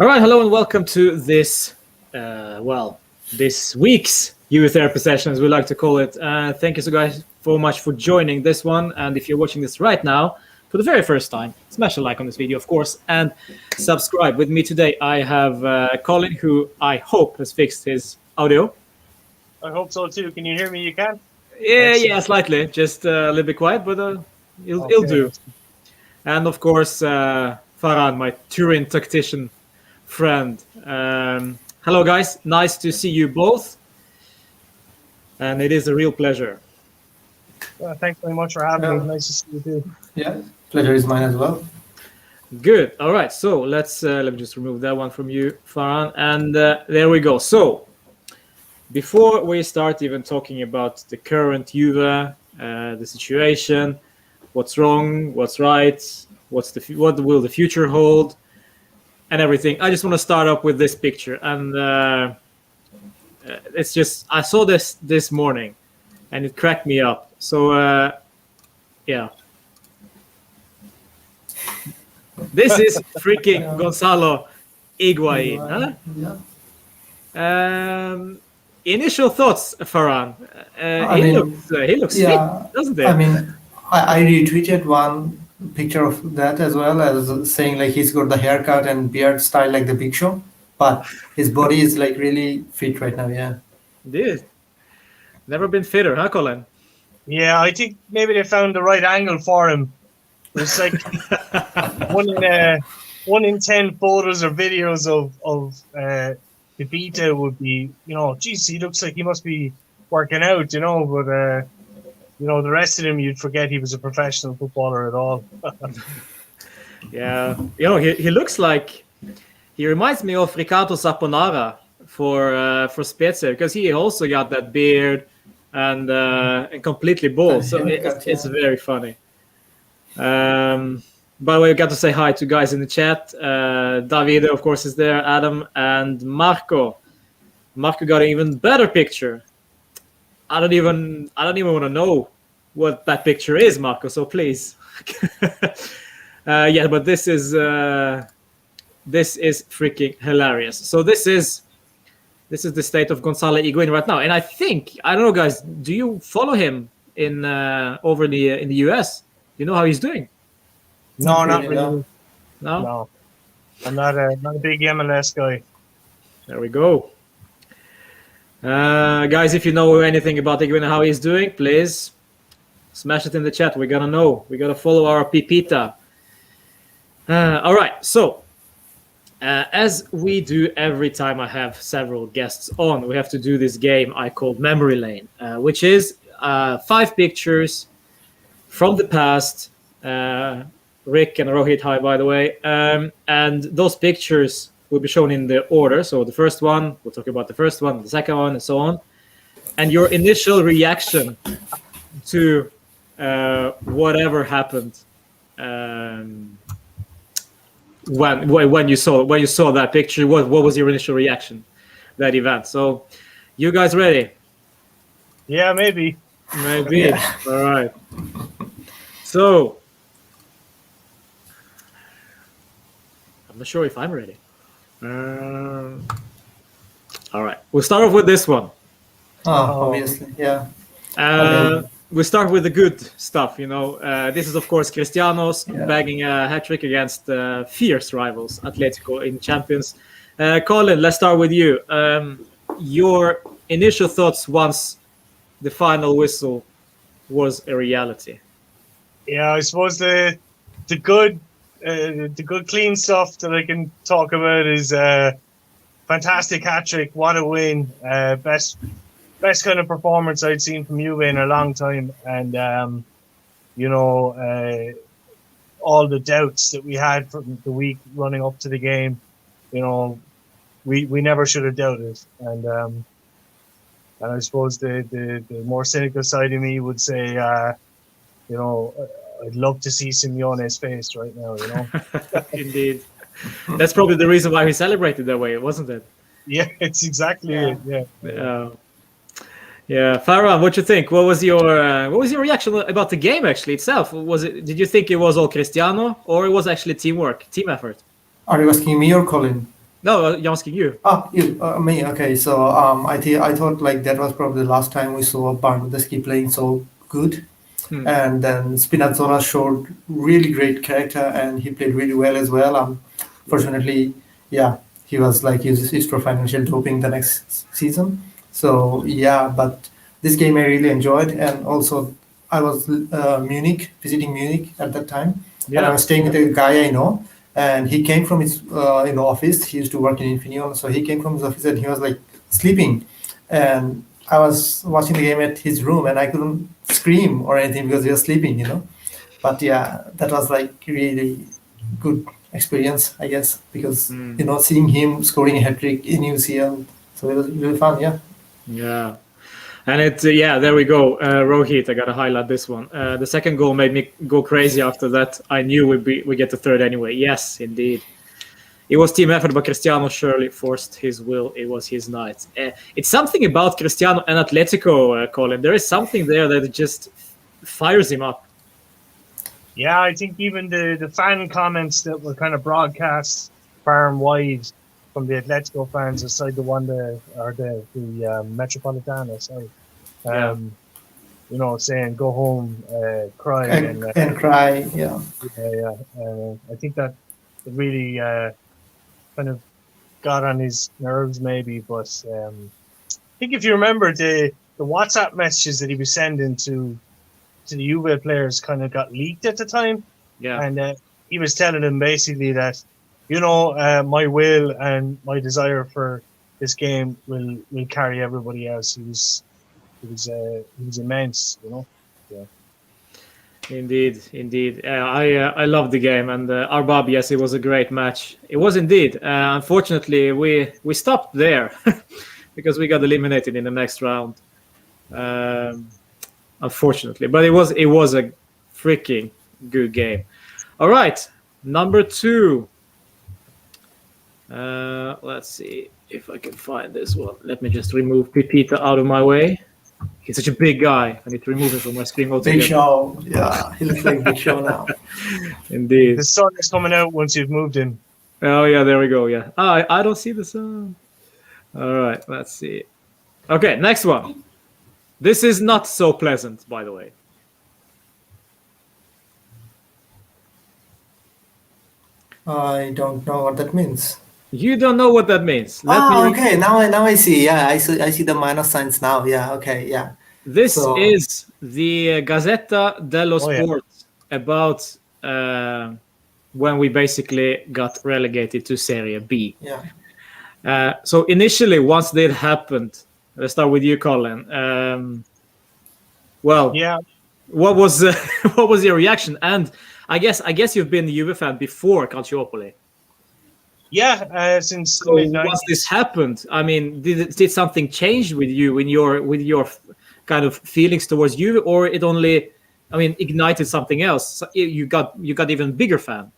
All right, hello and welcome to this, this week's Juve therapy session, as we like to call it. Thank you so guys so much for joining this one. And if you're watching this right now for the very first time, smash a like on this video, of course, and subscribe. With me today, I have Colin, who I hope has fixed his audio. I hope so too. Can you hear me? You can? Yeah, slightly. Just a little bit quiet, but it'll do. And of course, Farhan, my Turin tactician friend. Hello guys, nice to see you both, and it is a real pleasure. Thanks very much for having me. Nice to see you too. Yeah, pleasure is mine as well. Good. All right, so let's let me just remove that one from you, Farhan, and there we go. So before we start even talking about the current Juve, the situation, what's wrong, what's right, what will the future hold, and everything, I just want to start up with this picture. And it's just, I saw this morning and it cracked me up. So yeah, this is freaking Gonzalo Higuain, huh? Initial thoughts, Farhan? He looks fit, doesn't he? I mean, I retweeted one picture of that as well, as saying like he's got the haircut and beard style like the Big Show, but his body is like really fit right now. Yeah, Dude, never been fitter, huh, Colin? Yeah, I think maybe they found the right angle for him. It's like one in 10 photos or videos of the beta would be, geez, he looks like he must be working out, but the rest of him, you'd forget he was a professional footballer at all. Yeah, he looks like, he reminds me of Riccardo Saponara for Spezia, because he also got that beard and completely bald. So it's very funny. By the way, I got to say hi to guys in the chat. Davide, of course, is there. Adam and Marco. Marco got an even better picture. I don't even want to know what that picture is, Marco. So please, yeah. But this is freaking hilarious. So this is the state of Gonzalo Higuain right now. And I don't know, guys. Do you follow him in over in the US? Do you know how he's doing? No, not really. No. I'm not a big MLS guy. There we go. Guys, if you know anything about Higuain and how he's doing, please smash it in the chat. We gotta know. We gotta follow our Pipita. All right. So, as we do every time I have several guests on, we have to do this game I called Memory Lane, which is 5 pictures from the past. Rick and Rohit, hi, by the way. And those pictures will be shown in the order. So the first one, we'll talk about the first one, the second one, and so on. And your initial reaction to whatever happened when you saw that picture. What was your initial reaction to that event? So, you guys ready? Yeah, maybe. Yeah. All right. So, I'm not sure if I'm ready. All right, we'll start off with this one. Obviously, yeah. We'll start with the good stuff. This is of course Cristiano's bagging a hat trick against fierce rivals Atletico in Champions. Colin, let's start with you. Your initial thoughts once the final whistle was a reality. Yeah, I suppose the good clean stuff that I can talk about is fantastic hat trick. What a win! Best kind of performance I'd seen from Juve in a long time, and all the doubts that we had from the week running up to the game, we never should have doubted, and I suppose the more cynical side of me would say, I'd love to see Simeone's face right now, Indeed. That's probably the reason why we celebrated that way, wasn't it? Yeah, it's exactly it. Yeah. Yeah, Farhan, what you think? What was your reaction about the game actually itself? Did you think it was all Cristiano, or it was actually teamwork, team effort? Are you asking me or Colin? No, I'm asking you. You, me. Okay, so I thought like that was probably the last time we saw Bernardeschi playing so good, Hmm. and then Spinazzola showed really great character, and he played really well as well. Fortunately, yeah, he was like used for financial doping the next season. So yeah, but this game I really enjoyed, and also I was visiting Munich at that time, and I Yeah. was staying with a guy I know, and he came from his office. He used to work in Infineon, so he came from his office and he was like sleeping, and I was watching the game at his room, and I couldn't scream or anything because he was sleeping, But yeah, that was like really good experience, I guess, because Hmm. seeing him scoring a hat trick in UCL, so it was really fun. Yeah. Yeah. And yeah, there we go. Rohit, I gotta highlight this one. The second goal made me go crazy. After that, I knew we get the third anyway. Yes, indeed. It was team effort, but Cristiano surely forced his will. It was his night. It's something about Cristiano and Atletico, Colin. There is something there that just fires him up. Yeah, I think even the fan comments that were kind of broadcast far and wide from the Atletico fans aside the one the Metropolitano, sorry. Yeah, Um, saying go home, cry, and and and cry. Yeah. yeah. I think that it really kind of got on his nerves, maybe. But I think if you remember the WhatsApp messages that he was sending to the Juve players, kind of got leaked at the time, yeah. and he was telling them basically that my will and my desire for this game will carry everybody else. He was immense. Yeah. Indeed, indeed. I love the game, and Arbab, yes, it was a great match. It was indeed. Unfortunately, we stopped there because we got eliminated in the next round. Um, Unfortunately, but it was a freaking good game. All right, number 2. Let's see if I can find this one. Let me just remove Pipita out of my way. He's such a big guy. I need to remove him from my screen Big altogether. Show. Yeah, he looks like Big Show now. Indeed. The sun is coming out once you've moved him. Oh yeah, there we go. Yeah. I don't see the sun. All right, let's see. Okay, next one. This is not so pleasant, by the way. I don't know what that means. You don't know what that means. Let me. Okay. Now I see. Yeah, I see the minus signs now. Yeah. Okay. Yeah. This So is the Gazzetta dello Oh, yeah. Sport about when we basically got relegated to Serie B. yeah. So initially, once that happened, let's start with you, Colin. Well, Yeah. what was what was your reaction? And I guess you've been a Juve fan before Calciopoli. Yeah, since So the mid once 90s. this happened, I mean, did something change with you in your kind of feelings towards Juve, or it only, I mean, ignited something else? So you got even bigger fan.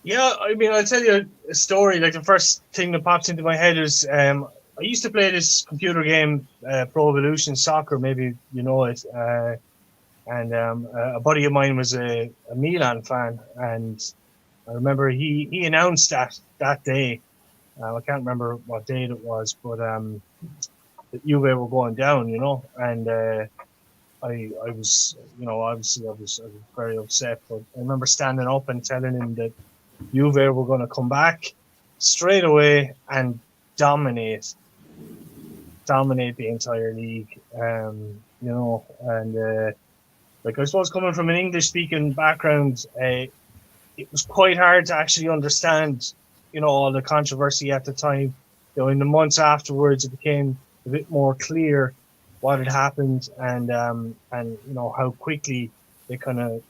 Yeah, I mean, I'll tell you a story. Like the first thing that pops into my head is I used to play this computer game, Pro Evolution Soccer. Maybe you know it. And a buddy of mine was a Milan fan, and I remember he announced that day. I can't remember what date it was, but that Juve were going down, and I was, obviously I was very upset. But I remember standing up and telling him that Juve were going to come back straight away and dominate the entire league. And like I suppose coming from an English-speaking background, it was quite hard to actually understand, all the controversy at the time. In the months afterwards, it became a bit more clear what had happened, and how quickly they kind of,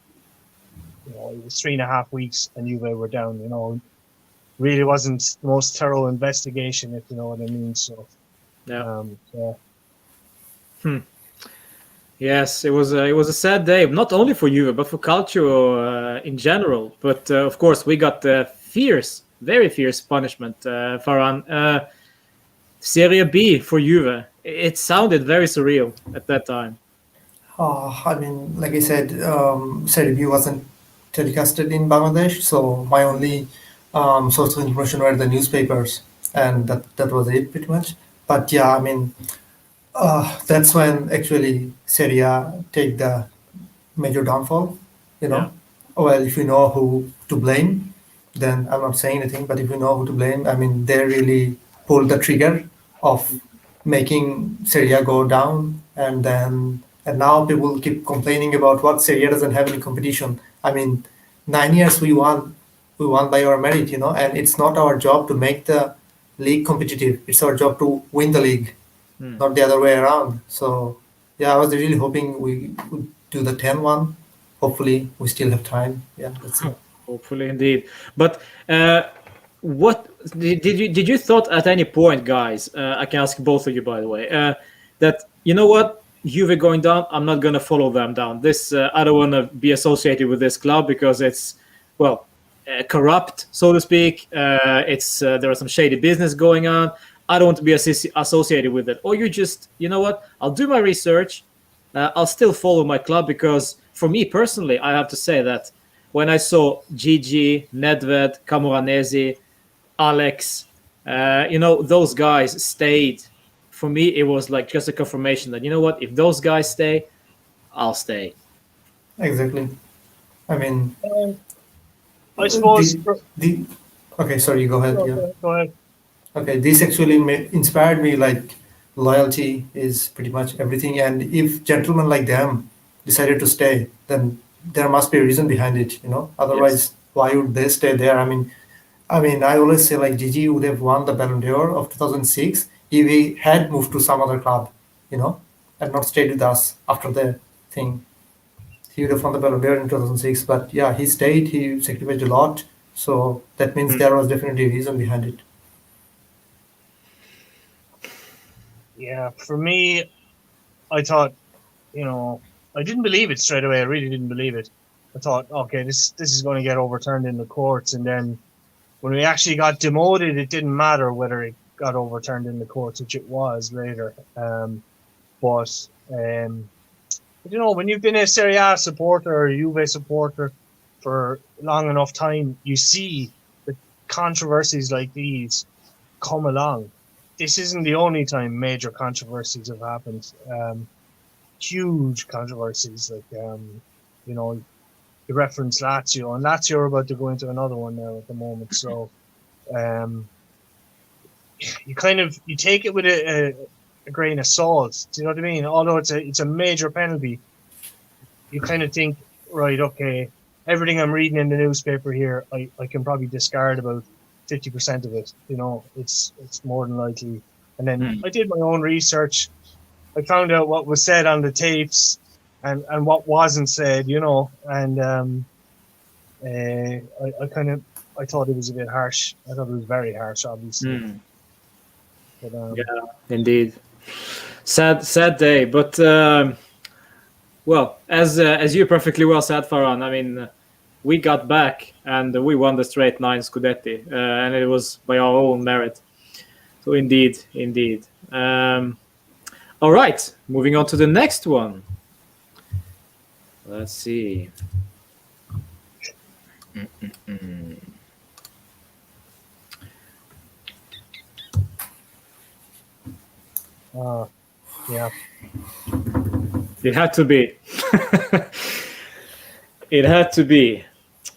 it was 3.5 weeks and Juve were down. Really wasn't the most thorough investigation, if you know what I mean. So, Yeah. yeah. Yes, it was a sad day, not only for Juve but for Calcio in general. But of course, we got very fierce punishment. Farhan, Serie B for Juve. It sounded very surreal at that time. I mean, like I said, Serie B wasn't telecasted in Bangladesh, so my only source of information were the newspapers. and that was it pretty much. But yeah, I mean, that's when actually Serie A take the major downfall. You Yeah. know, well, if you know who to blame, then I'm not saying anything. But if you know who to blame, I mean, they really pulled the trigger of making Serie A go down, and now people keep complaining about what Serie A doesn't have any competition. I mean, 9 years we won by our merit, and it's not our job to make the league competitive. It's our job to win the league, Hmm. not the other way around. So yeah, I was really hoping we would do the 10-1. Hopefully, we still have time. Yeah, let's see. Hopefully, indeed. But what did you thought at any point, guys? I can ask both of you, by the way, that you know what, Juve going down. I'm not going to follow them down. This I don't want to be associated with this club because it's well corrupt, so to speak. It's there are some shady business going on. I don't want to be associated with it. Or you just, you know what? I'll do my research. I'll still follow my club because, for me personally, I have to say that when I saw Gigi, Nedved, Camoranesi, Alex, those guys stayed. For me, it was like just a confirmation that, you know what, if those guys stay, I'll stay. Exactly. I mean, I suppose. the okay. Sorry, go ahead. Yeah. Go ahead. Okay, this actually inspired me. Like, loyalty is pretty much everything, and if gentlemen like them decided to stay, then there must be a reason behind it. Yes. Otherwise, why would they stay there? I mean, I always say like Gigi would have won the Ballon d'Or of 2006 if he had moved to some other club, and not stayed with us after the thing. He would have won the Ballon d'Or in 2006. But yeah, he stayed. He sacrificed a lot. So that means Mm. there was definitely a reason behind it. Yeah, for me, I thought, I didn't believe it straight away. I really didn't believe it. I thought, okay, this is going to get overturned in the courts, and then when we actually got demoted, it didn't matter whether it got overturned in the courts, which it was later. But when you've been a Serie A supporter or a Juve supporter for long enough time, you see the controversies like these come along. This isn't the only time major controversies have happened. Huge controversies, like you reference Lazio, and Lazio are about to go into another one now at the moment. So um, you take it with a grain of salt. Do you know what I mean? Although it's a major penalty, you kind of think, right, okay, everything I'm reading in the newspaper here, I can probably discard about 50% of it. It's more than likely. And then Mm. I did my own research. I found out what was said on the tapes and what wasn't said, and I thought it was a bit harsh. I thought it was very harsh, obviously. Mm. But Yeah, indeed. Sad day, but well, as you perfectly well said, Farhan. I mean, we got back and we won the straight 9 Scudetti, and it was by our own merit. So indeed. All right, moving on to the next one. Let's see. yeah, It had to be. It had to be.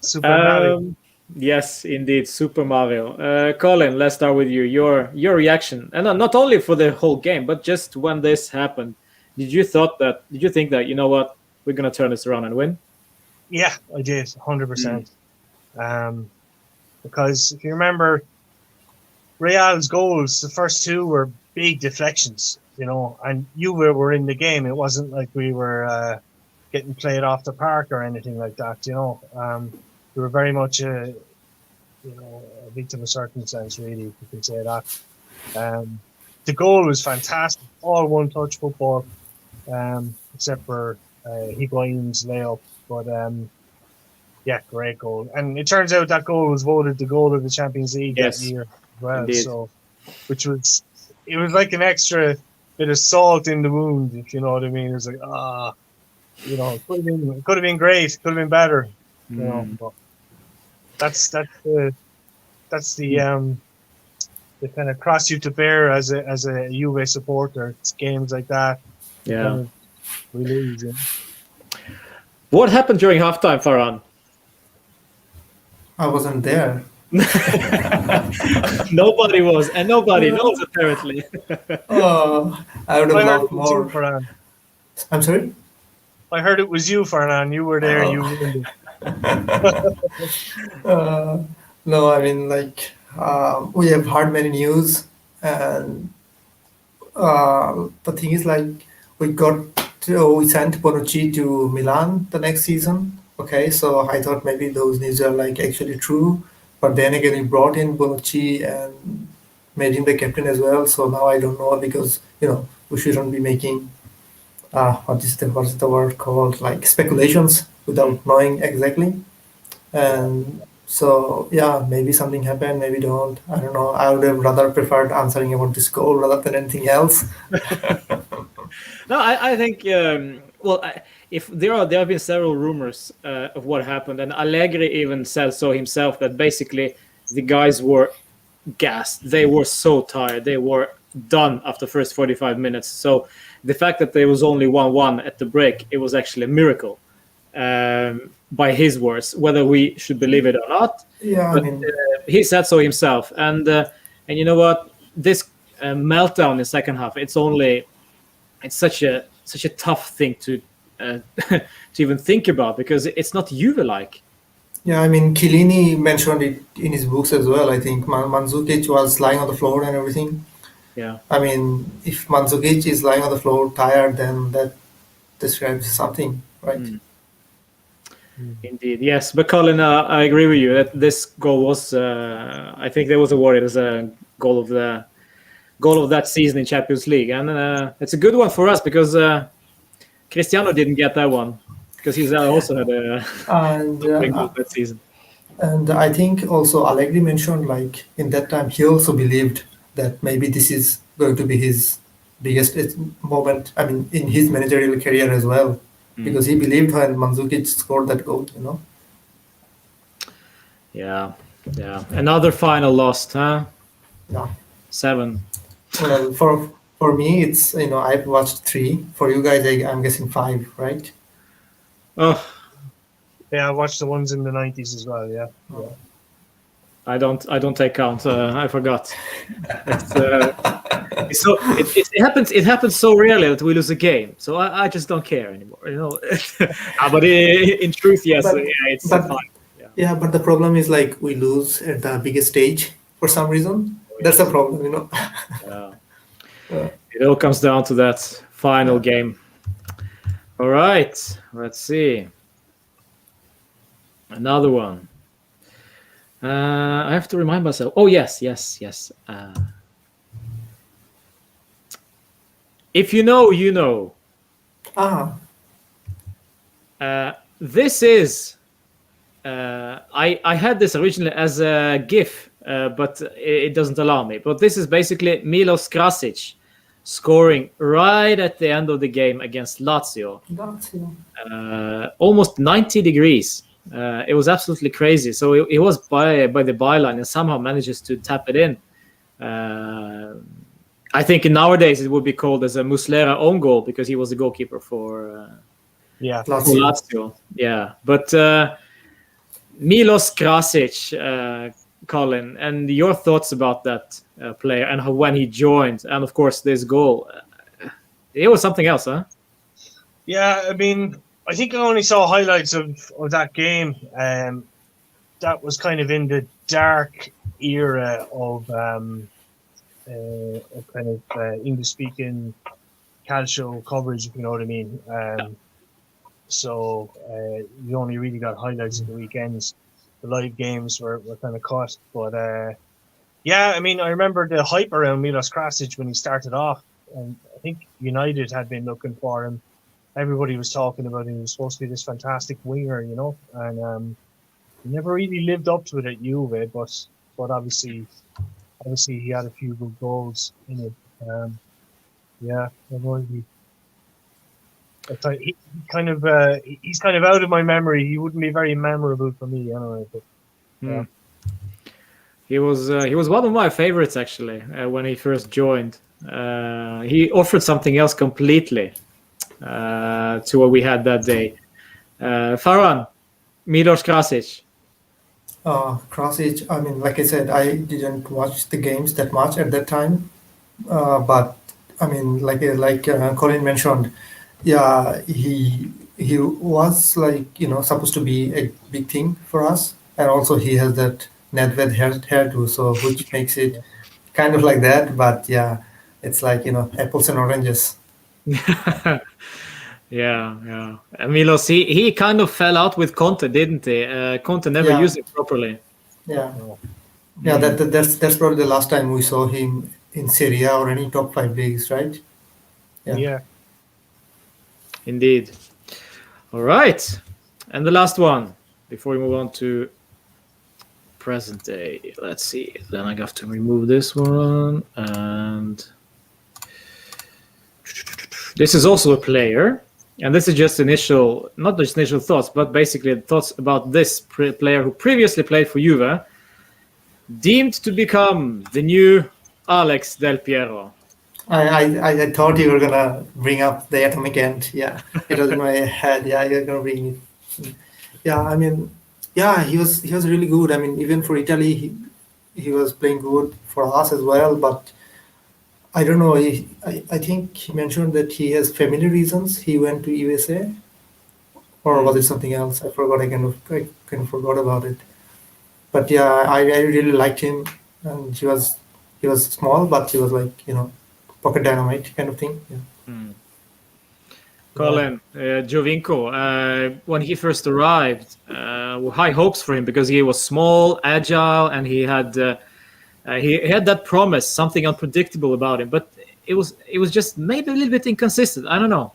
Super Mario. Yes, indeed, Super Mario. Colin, let's start with you. Your reaction, and not only for the whole game, but just when this happened, did you think that, you know what, we're gonna turn this around and win? Yeah, I did 100%. Because if you remember, Real's goals, the first two were big deflections, and you were in the game. It wasn't like we were getting played off the park or anything like that. We were very much a victim of circumstance, really, if you can say that. The goal was fantastic, all one-touch football, except for Higuain's layup. But yeah, great goal. And it turns out that goal was voted the goal of the Champions League Yes, that year as well. indeed. So, it was like an extra bit of salt in the wound, if you know what I mean. It was like, it could have been great, could have been better, But that's the kind of cross you to bear as a Juve supporter. It's games like that. Yeah. Kind of, we lose. What happened during halftime, Farhan? I wasn't there. Nobody was, and nobody knows apparently. Oh, I would have I heard loved it was you, more. Farhan. I'm sorry? I heard it was you, Farhan. You were there. You ruined it. No, I mean, we have heard many news, and the thing is, we sent Bonucci to Milan the next season. Okay, so I thought maybe those news are actually true, but then again, we brought in Bonucci and made him the captain as well. So now I don't know, because we shouldn't be making what is the word called, speculations without knowing exactly. And so yeah, maybe something happened, maybe don't. I don't know. I would have rather preferred answering about this goal rather than anything else. No, I think if there have been several rumors of what happened, and Allegri even said so himself, that basically the guys were gassed. They were so tired. They were done after the first 45 minutes. So the fact that there was only 1-1 at the break, it was actually a miracle, by his words, whether we should believe it or not. Yeah, But he said so himself. And you know what? This meltdown in second half, it's such a tough thing to to even think about, because it's not Juve-like. yeah. I mean, Chiellini mentioned it in his books as well. I think Mandzukic was lying on the floor and everything. Yeah. I mean, if Mandzukic is lying on the floor tired, then that describes something, right? Indeed, yes. But Colin, I agree with you that this goal was, I think there was awarded as a goal of that season in Champions League, and it's a good one for us, because Cristiano didn't get that one, because he's also had a And big goal that season. And I think also Allegri mentioned, in that time he also believed that maybe this is going to be his biggest moment. I mean, in his managerial career as well, because he believed when Mandzukic scored that goal. Yeah. Another final lost, huh? Yeah. 7. Well, for me, it's I've watched 3. For you guys, I'm guessing 5, right? Oh, Yeah, I watched the ones in the 90s as well. Yeah. I don't take count. I forgot. It happens so rarely that we lose a game, so I just don't care anymore. But in truth, yes, it's fine. Yeah, but the problem is we lose at the biggest stage for some reason. That's the problem. Yeah. It all comes down to that final game. All right, let's see. Another one. I have to remind myself. Oh, yes. If you know, you know. This is. I had this originally as a GIF, but it doesn't allow me. But this is basically Milos Krasic scoring right at the end of the game against Lazio. Almost 90 degrees. It was absolutely crazy. So it was by the byline and somehow manages to tap it in. I think nowadays it would be called as a Muslera own goal, because he was the goalkeeper for Lazio. Yeah, but Milos Krasic, Colin, and your thoughts about that player and when he joined, and of course this goal. It was something else, huh? Yeah, I mean, I think I only saw highlights of that game. That was kind of in the dark era of English-speaking calcio coverage, if you know what I mean. So you only really got highlights of the weekends. The live games were kind of cut. But yeah, I mean, I remember the hype around Milos Krasic when he started off. And I think United had been looking for him. Everybody was talking about him. He was supposed to be this fantastic winger, and he never really lived up to it at Juve. But obviously he had a few good goals in it. Yeah, he's kind of out of my memory. He wouldn't be very memorable for me anyway. But, He was one of my favorites actually when he first joined. He offered something else completely to what we had that day. Farhan, Milos Krasic. Krasic, I mean, like I said, I didn't watch the games that much at that time. But I mean, like Colin mentioned, yeah, he was like supposed to be a big thing for us, and also he has that Nedved hairdo, so which makes it kind of like that. But yeah, it's like apples and oranges. Yeah. Milos, he kind of fell out with Conte, didn't he? Conte never Yeah, used it properly. yeah, Oh, yeah. Mm, That's probably the last time we saw him in Serie A or any top five leagues, right? Yeah. yeah. indeed. All right. And the last one before we move on to present day. Let's see. Then I have to remove this one. And this is also a player. And this is just not just initial thoughts, but basically thoughts about this player who previously played for Juve, deemed to become the new Alex Del Piero. I thought you were gonna bring up the atomic end. Yeah, it was in my head. Yeah, you're gonna bring it. Yeah, I mean, yeah, he was really good. I mean, even for Italy, he was playing good for us as well. But I don't know. I think he mentioned that he has family reasons. He went to USA, or was it something else? I forgot. I kind of forgot about it. But yeah, I really liked him, and he was small, but he was like pocket dynamite kind of thing. Yeah. Colin, Giovinco, when he first arrived, high hopes for him because he was small, agile, and he had that promise, something unpredictable about him. But it was just maybe a little bit inconsistent. I don't know.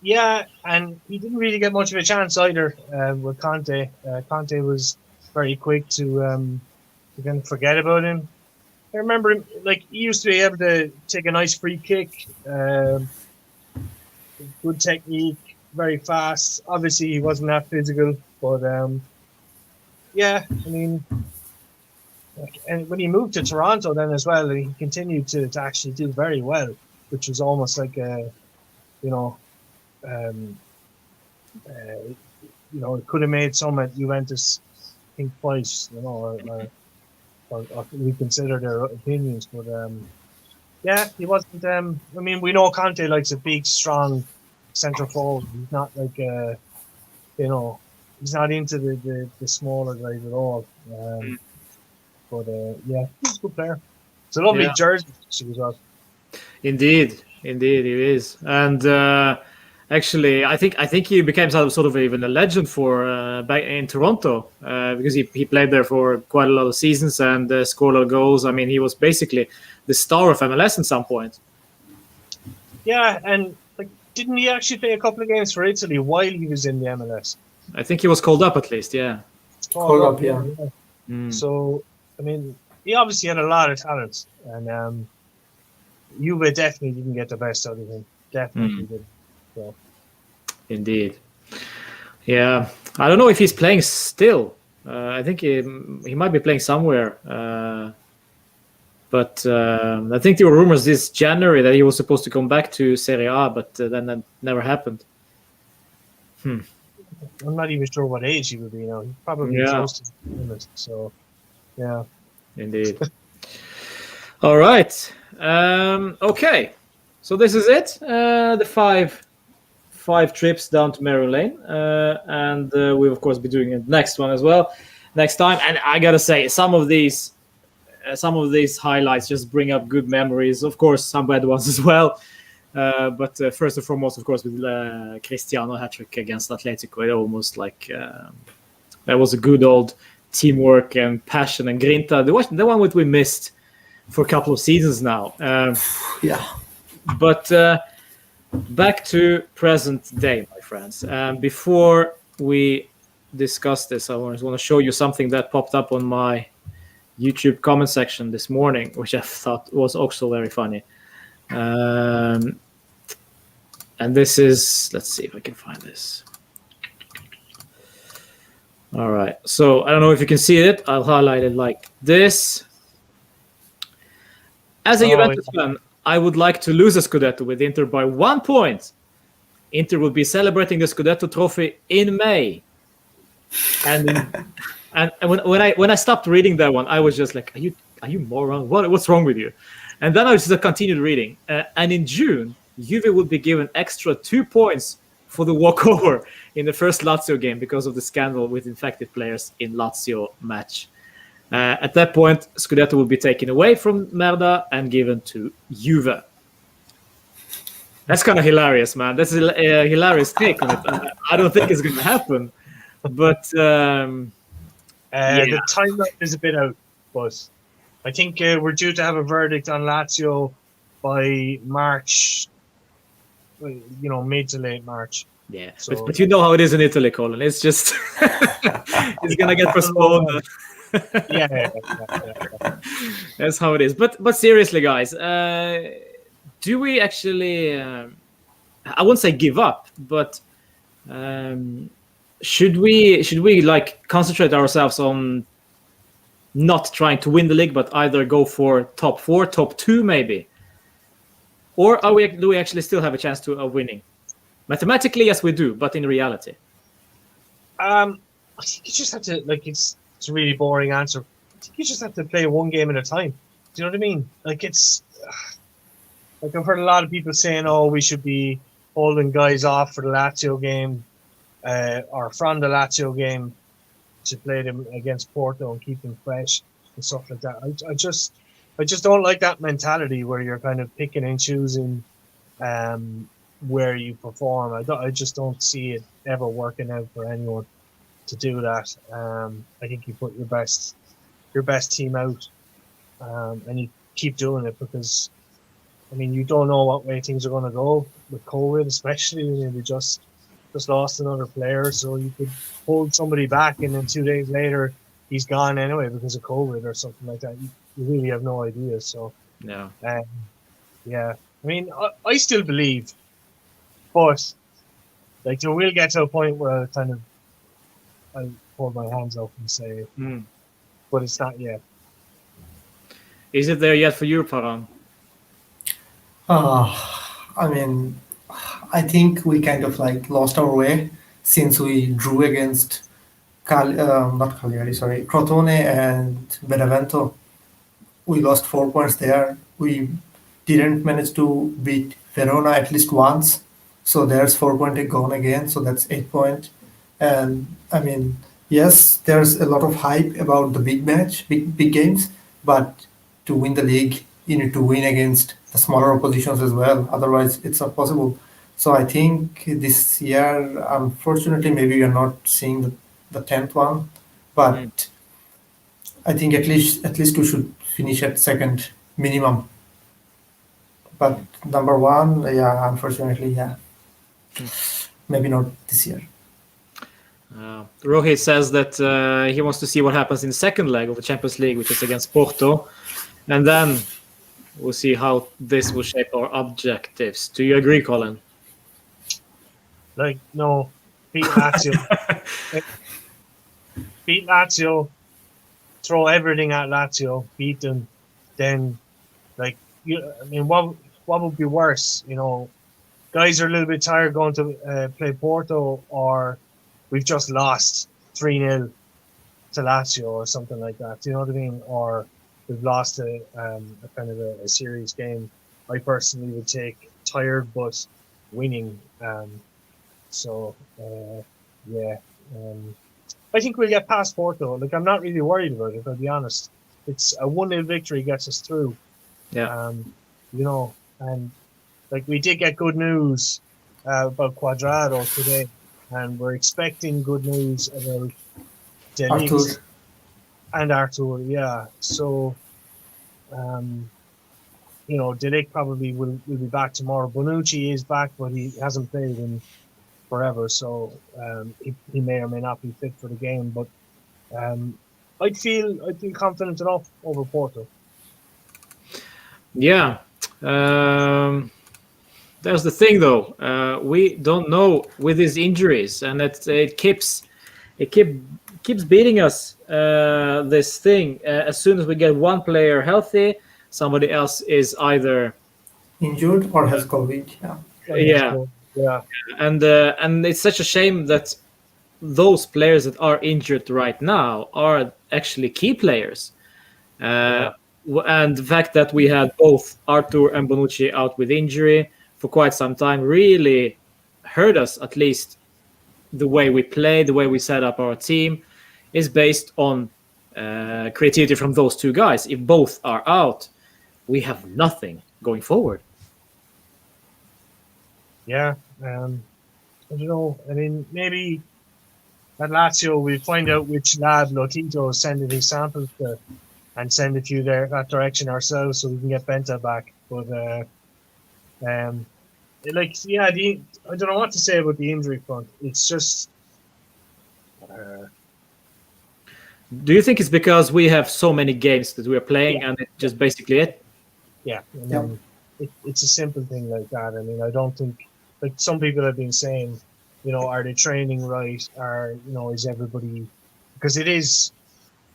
Yeah, and he didn't really get much of a chance either with Conte. Conte was very quick to kind of forget about him. I remember him, like, he used to be able to take a nice free kick, good technique, very fast. Obviously, he wasn't that physical, but yeah, I mean, and when he moved to Toronto then as well, he continued to actually do very well, which was almost like a, you know, um, it could have made some at Juventus think twice, or reconsider their opinions. But yeah, he wasn't. I mean, we know Conte likes a big, strong centre forward. He's not like he's not into the smaller guys at all. But yeah, he's a good player. It's a lovely Yeah. jersey as well. Indeed, it is. And actually, I think he became sort of even a legend for back in Toronto because he played there for quite a lot of seasons and scored a lot of goals. I mean, he was basically the star of MLS at some point. Yeah, and like, didn't he actually play a couple of games for Italy while he was in the MLS? I think he was called up at least. Yeah. Called up, yeah. Mm. So, I mean, he obviously had a lot of talent, and Juve definitely didn't get the best out of him. Definitely did. So. Indeed. Yeah, I don't know if he's playing still. I think he might be playing somewhere. But I think there were rumors this January that he was supposed to come back to Serie A, but then that never happened. I'm not even sure what age he would be now. He's probably close to the limit. So, yeah. Indeed. All right. Okay. So this is it. The five trips down to Merrill Lane, and we'll of course be doing the next one as well next time. And I gotta say, some of these highlights just bring up good memories. Of course, some bad ones as well. But first and foremost, of course, with Cristiano hat-trick against Atletico, it almost like that was a good old teamwork and passion and grinta. The one that we missed for a couple of seasons now. Yeah. But back to present day, my friends. Before we discuss this, I want to show you something that popped up on my YouTube comment section this morning, which I thought was also very funny. And this is, let's see if I can find this. All right. So I don't know if you can see it. I'll highlight it like this. As a Juventus fan, I would like to lose a Scudetto with Inter by 1 point. Inter will be celebrating the Scudetto trophy in May. And when I stopped reading that one, I was just like, are you moron? What's wrong with you? And then I just continued reading. And in June, Juve will be given extra 2 points for the walkover in the first Lazio game because of the scandal with infected players in Lazio match. At that point, Scudetto will be taken away from Merda and given to Juve. That's kind of hilarious, man. That's a hilarious take on it. I don't think it's going to happen. But the timeline is a bit out, but I think we're due to have a verdict on Lazio by March, mid to late March. Yeah, so, but you know how it is in Italy, Colin. It's just it's gonna get postponed. Yeah. That's how it is. But seriously, guys, do we actually? I won't say give up, but should we like concentrate ourselves on not trying to win the league, but either go for top 4, top 2, maybe, or do we actually still have a chance to winning? Mathematically, yes, we do, but in reality, I think you just have to it's a really boring answer. I think you just have to play one game at a time. Do you know what I mean? It's I've heard a lot of people saying, "Oh, we should be holding guys off for the Lazio game, or from the Lazio game to play them against Porto and keep them fresh and stuff like that." I just don't like that mentality where you're kind of picking and choosing where you perform. I just don't see it ever working out for anyone to do that. I think you put your best team out, and you keep doing it because, I mean, you don't know what way things are going to go with COVID, especially. I mean, we just lost another player, so you could hold somebody back, and then 2 days later he's gone anyway because of COVID or something like that. You really have no idea. So no, yeah. I mean, I still believe, but there will get to a point where I hold my hands up and say, but it's not yet. Is it there yet for you, Paran? I mean, I think we kind of lost our way since we drew against Crotone and Benevento. We lost 4 points there. We didn't manage to beat Verona at least once. So there's 4 points gone again. So that's 8 points. And I mean, yes, there's a lot of hype about the big match, big games. But to win the league, you need to win against the smaller oppositions as well. Otherwise, it's not possible. So I think this year, unfortunately, maybe we are not seeing the 10th one. But I think at least we should finish at second minimum. But number 1, yeah, unfortunately, yeah. Maybe not this year. Rohit says that he wants to see what happens in the second leg of the Champions League, which is against Porto. And then we'll see how this will shape our objectives. Do you agree, Colin? No. Beat Lazio. Beat Lazio. Throw everything at Lazio. Beat them. Then, what would be worse? Guys are a little bit tired going to play Porto, or we've just lost 3-0 to Lazio or something like that. Do you know what I mean? Or we've lost a kind of a serious game. I personally would take tired but winning. I think we'll get past Porto. I'm not really worried about it, I'll be honest. It's a 1-0 victory gets us through. Yeah. And we did get good news about Cuadrado today, and we're expecting good news about De Ligt and Arthur. Yeah. So, De Ligt probably will be back tomorrow. Bonucci is back, but he hasn't played in forever, so he may or may not be fit for the game. But I'd feel confident enough over Porto. Yeah. There's the thing, though. We don't know with his injuries, and it keeps keeps beating us. This thing. As soon as we get one player healthy, somebody else is either Injured or has COVID. Yeah. yeah, Yeah. and it's such a shame that those players that are injured right now are actually key players. Uh, and the fact that we had both Arthur and Bonucci out with injury for quite some time really hurt us. At least the way we play, the way we set up our team, is based on creativity from those two guys. If both are out, we have nothing going forward. Yeah. I don't know. I mean, maybe at Lazio we'll find out which lab Lotito is sending his samples to, and send a few that direction ourselves so we can get Benta back. But yeah, I don't know what to say about the injury front. It's just. Do you think it's because we have so many games that we are playing, and it's just basically it? Yeah, I mean, it's a simple thing like that. I mean, I don't think, like some people have been saying, are they training right? Or, is everybody, because it is,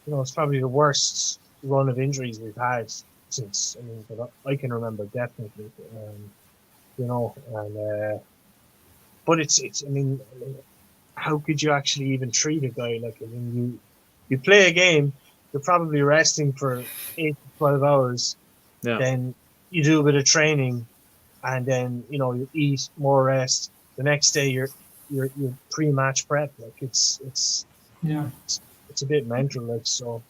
it's probably the worst run of injuries we've had since, that I can remember, definitely. But it's, how could you actually even treat a guy like, you play a game, you're probably resting for 8 to 12 hours. Yeah. Then you do a bit of training, and then you eat, more rest. The next day you're pre-match prep. Like it's a bit mental. Like so.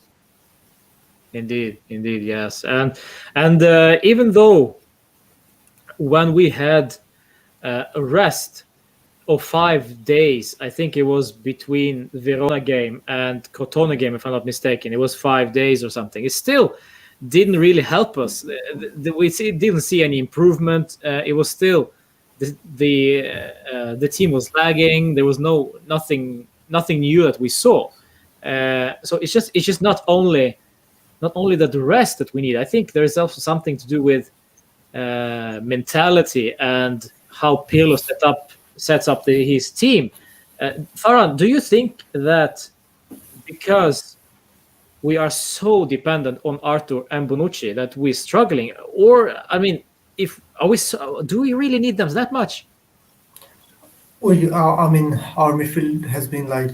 Indeed, yes, and even though when we had a rest of 5 days, I think it was between Verona game and Crotone game, if I'm not mistaken, it was 5 days or something. It still didn't really help us. We didn't see any improvement. It was still the team was lagging. There was nothing new that we saw. So it's just not only the rest that we need. I think there is also something to do with mentality and how Pirlo sets up his team. Farhan, do you think that because we are so dependent on Arthur and Bonucci that we're struggling? Or, do we really need them that much? Well, our midfield has been like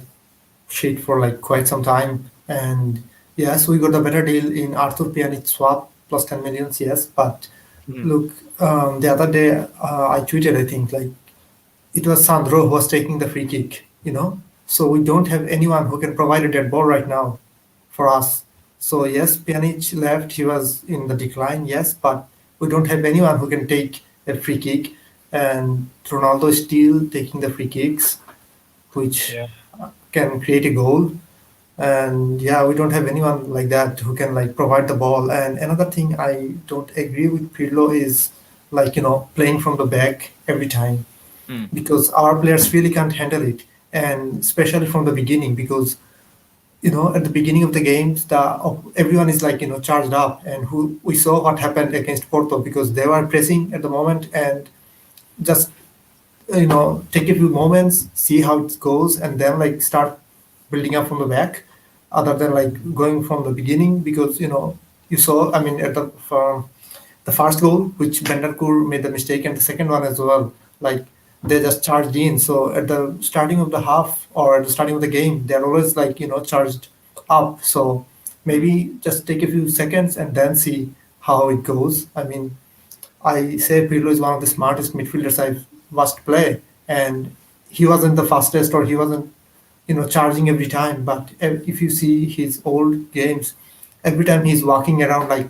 shit for like quite some time, and yes, we got a better deal in Arthur Pjanic swap plus 10 millions. Yes, but look, the other day I tweeted, I think like it was Sandro who was taking the free kick. So we don't have anyone who can provide a dead ball right now for us. So yes, Pjanic left, he was in the decline, yes, but we don't have anyone who can take a free kick, and Ronaldo is still taking the free kicks, which can create a goal. And yeah, we don't have anyone like that who can like provide the ball. And another thing I don't agree with Pirlo is like, playing from the back every time, because our players really can't handle it. And especially from the beginning, because at the beginning of the games, everyone is like charged up, and we saw what happened against Porto, because they were pressing at the moment, and just take a few moments, see how it goes, and then like start building up from the back, other than like going from the beginning. Because you saw, at the first goal, which Bentancur made the mistake, and the second one as well, like they just charged in. So at the starting of the half or at the starting of the game, they're always like charged up. So maybe just take a few seconds and then see how it goes. I say Pirlo is one of the smartest midfielders I've watched play, and he wasn't the fastest, or he wasn't charging every time. But if you see his old games, every time he's walking around like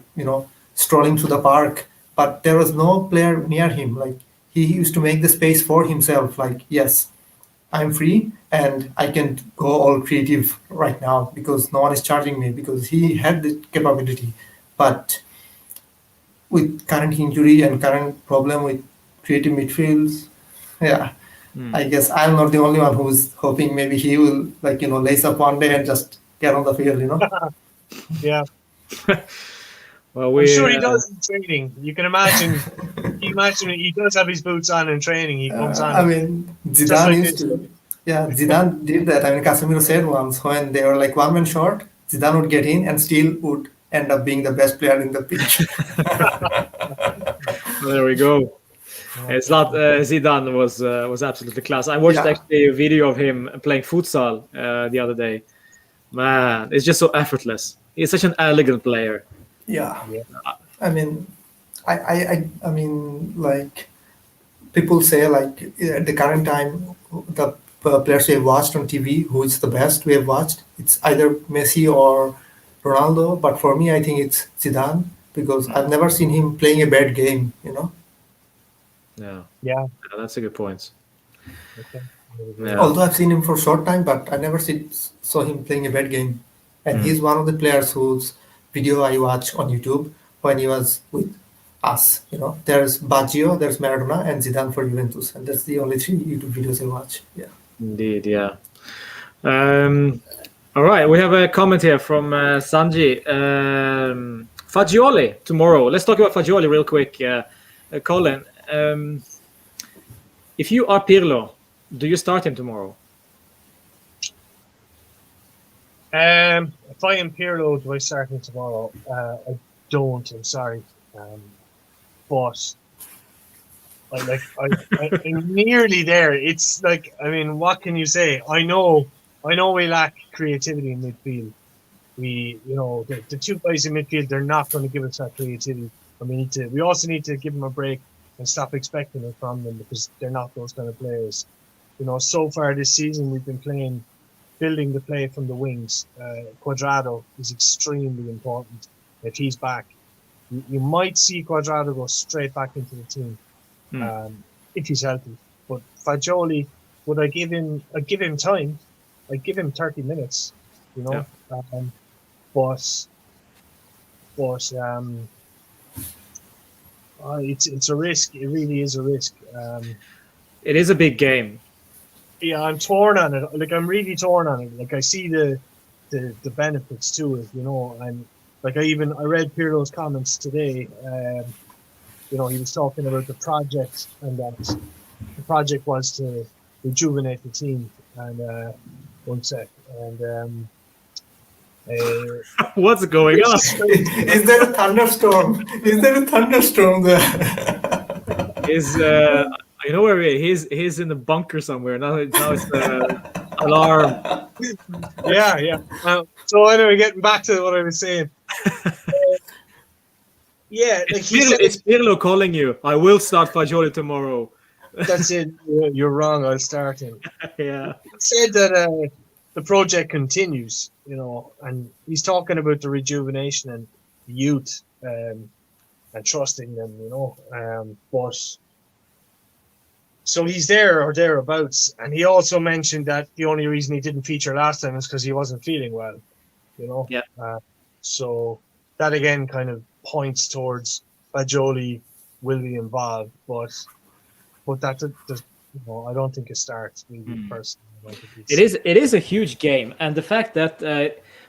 strolling through the park, but there was no player near him. Like he used to make the space for himself. Like, yes, I'm free and I can go all creative right now because no one is charging me, because he had the capability. But with current injury and current problem with creative midfields, yeah, I guess I'm not the only one who's hoping maybe he will lace up one day and just get on the field. Yeah. Well, I'm sure he does in training. You can imagine. He does have his boots on in training. He comes on. Zidane used to. Yeah, Zidane did that. I mean, Casemiro said once when they were like one man short, Zidane would get in and still would end up being the best player in the pitch. There we go. It's not Zidane was absolutely class. I watched Yeah. actually a video of him playing futsal the other day. Man, it's just so effortless. He's such an elegant player. Yeah. Yeah. I mean, I mean, like people say, like at the current time, the players we have watched on TV, who is the best we have watched, it's either Messi or Ronaldo. But for me, I think it's Zidane because I've never seen him playing a bad game. You know. Yeah, Yeah. that's a good point. Okay. Yeah. Although I've seen him for a short time, but I never saw him playing a bad game. And he's one of the players whose video I watch on YouTube when he was with us. You know, there's Baggio, there's Maradona, and Zidane for Juventus, and that's the only three YouTube videos I watch. Yeah. Indeed, yeah. All right, we have a comment here from Sanji. Fagioli tomorrow. Let's talk about Fagioli real quick, Colin. If you are Pirlo, do you start him tomorrow? If I am Pirlo, do I start him tomorrow? I don't. I'm sorry, but I'm nearly there. It's like, I mean, what can you say? I know we lack creativity in midfield. The two guys in midfield, they're not going to give us that creativity. And we also need to give them a break and stop expecting it from them because they're not those kind of players. So far this season we've been building the play from the wings. Cuadrado is extremely important. If he's back, you might see Cuadrado go straight back into the team if he's healthy. But Fagioli, would I give him? I'd give him time. I'd give him 30 minutes. Yeah. It's a risk. It really is a risk. It is a big game. Yeah, I'm torn on it. Like, I'm really torn on it. Like, I see the benefits to it, and like I read Pirlo's comments today. He was talking about the project and that the project was to rejuvenate the team. And one sec. And What's going on? Is there a thunderstorm? Is there a thunderstorm there? You know where he's in the bunker somewhere. Now it's the alarm. Yeah. So anyway, getting back to what I was saying. Yeah, like It's Pirlo calling you. I will start Fagioli tomorrow. That's it. You're wrong. I'll start him. Yeah. He said that the project continues, and he's talking about the rejuvenation and the youth and trusting them, but. So he's there or thereabouts, and he also mentioned that the only reason he didn't feature last time is because he wasn't feeling well, Yeah. So that again kind of points towards Fagioli will be involved, but that I don't think it starts. Maybe personally, It is a huge game, and the fact that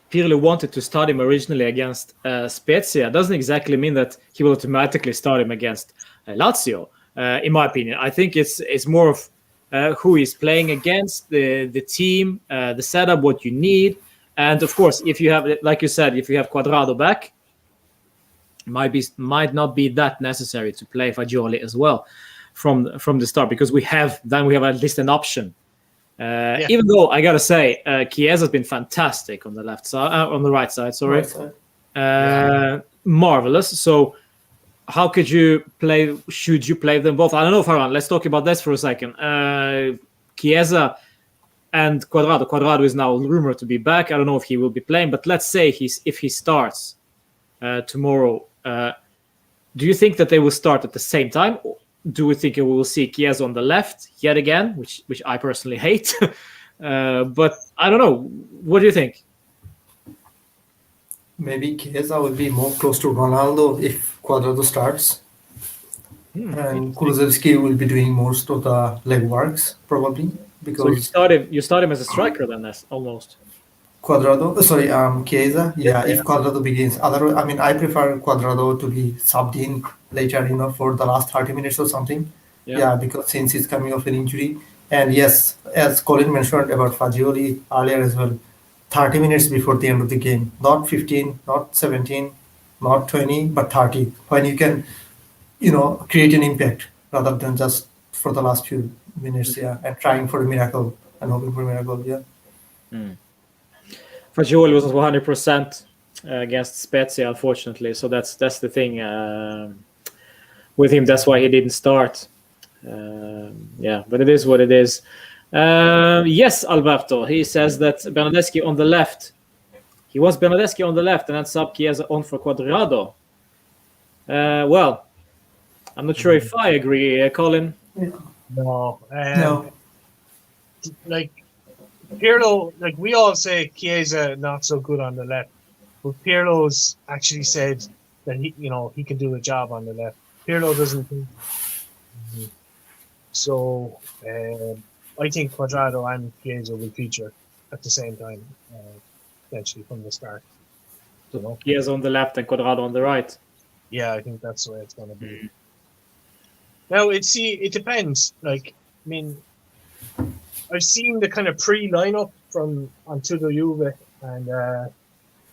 Pirlo wanted to start him originally against Spezia doesn't exactly mean that he will automatically start him against Lazio. In my opinion, I think it's more of who he's playing against, the team, the setup, what you need, and of course, if you have, like you said, if you have Cuadrado back, might not be that necessary to play Fagioli as well from the start because we have at least an option. Even though I gotta say, Chiesa's been fantastic on the left side, on the right side. Sorry, Right side. Marvelous. So. How could you play? Should you play them both? I don't know, Farhan. Let's talk about this for a second. Chiesa and Cuadrado. Cuadrado is now rumored to be back. I don't know if he will be playing, but let's say if he starts tomorrow, do you think that they will start at the same time? Or do we think we will see Chiesa on the left yet again, which I personally hate? But I don't know. What do you think? Maybe Chiesa will be more close to Ronaldo if Cuadrado starts. And Kulusevski will be doing most of the legworks, probably. Because So you start him as a striker then, that's almost. Chiesa. Yeah, if Cuadrado begins. Otherwise, I mean, I prefer Cuadrado to be subbed in later, for the last 30 minutes or something. Yeah. Yeah, because since he's coming off an injury, And yes, as Colin mentioned about Fagioli earlier as well, 30 minutes before the end of the game, not 15, not 17, not 20, but 30, when you can, create an impact rather than just for the last few minutes, yeah, and trying for a miracle and hoping for a miracle, yeah. Fagioli was 100% against Spezia, unfortunately. So that's the thing with him. That's why he didn't start. Yeah, but it is what it is. Yes, Alberto. He says that Bernardeschi on the left. He was Bernardeschi on the left, and then sub Chiesa on for Quadrado. Well, I'm not sure if I agree, Colin. No. No. Like Pirlo, like we all say Chiesa not so good on the left, but Pirlo's actually said that he can do a job on the left. Pirlo doesn't think. So I think Quadrado and Chiesa will feature at the same time, potentially from the start. Chiesa on the left and Quadrado on the right. Yeah, I think that's the way it's going to be. Now, it depends. Like, I mean, I've seen the kind of pre-lineup from Antudo Juve, and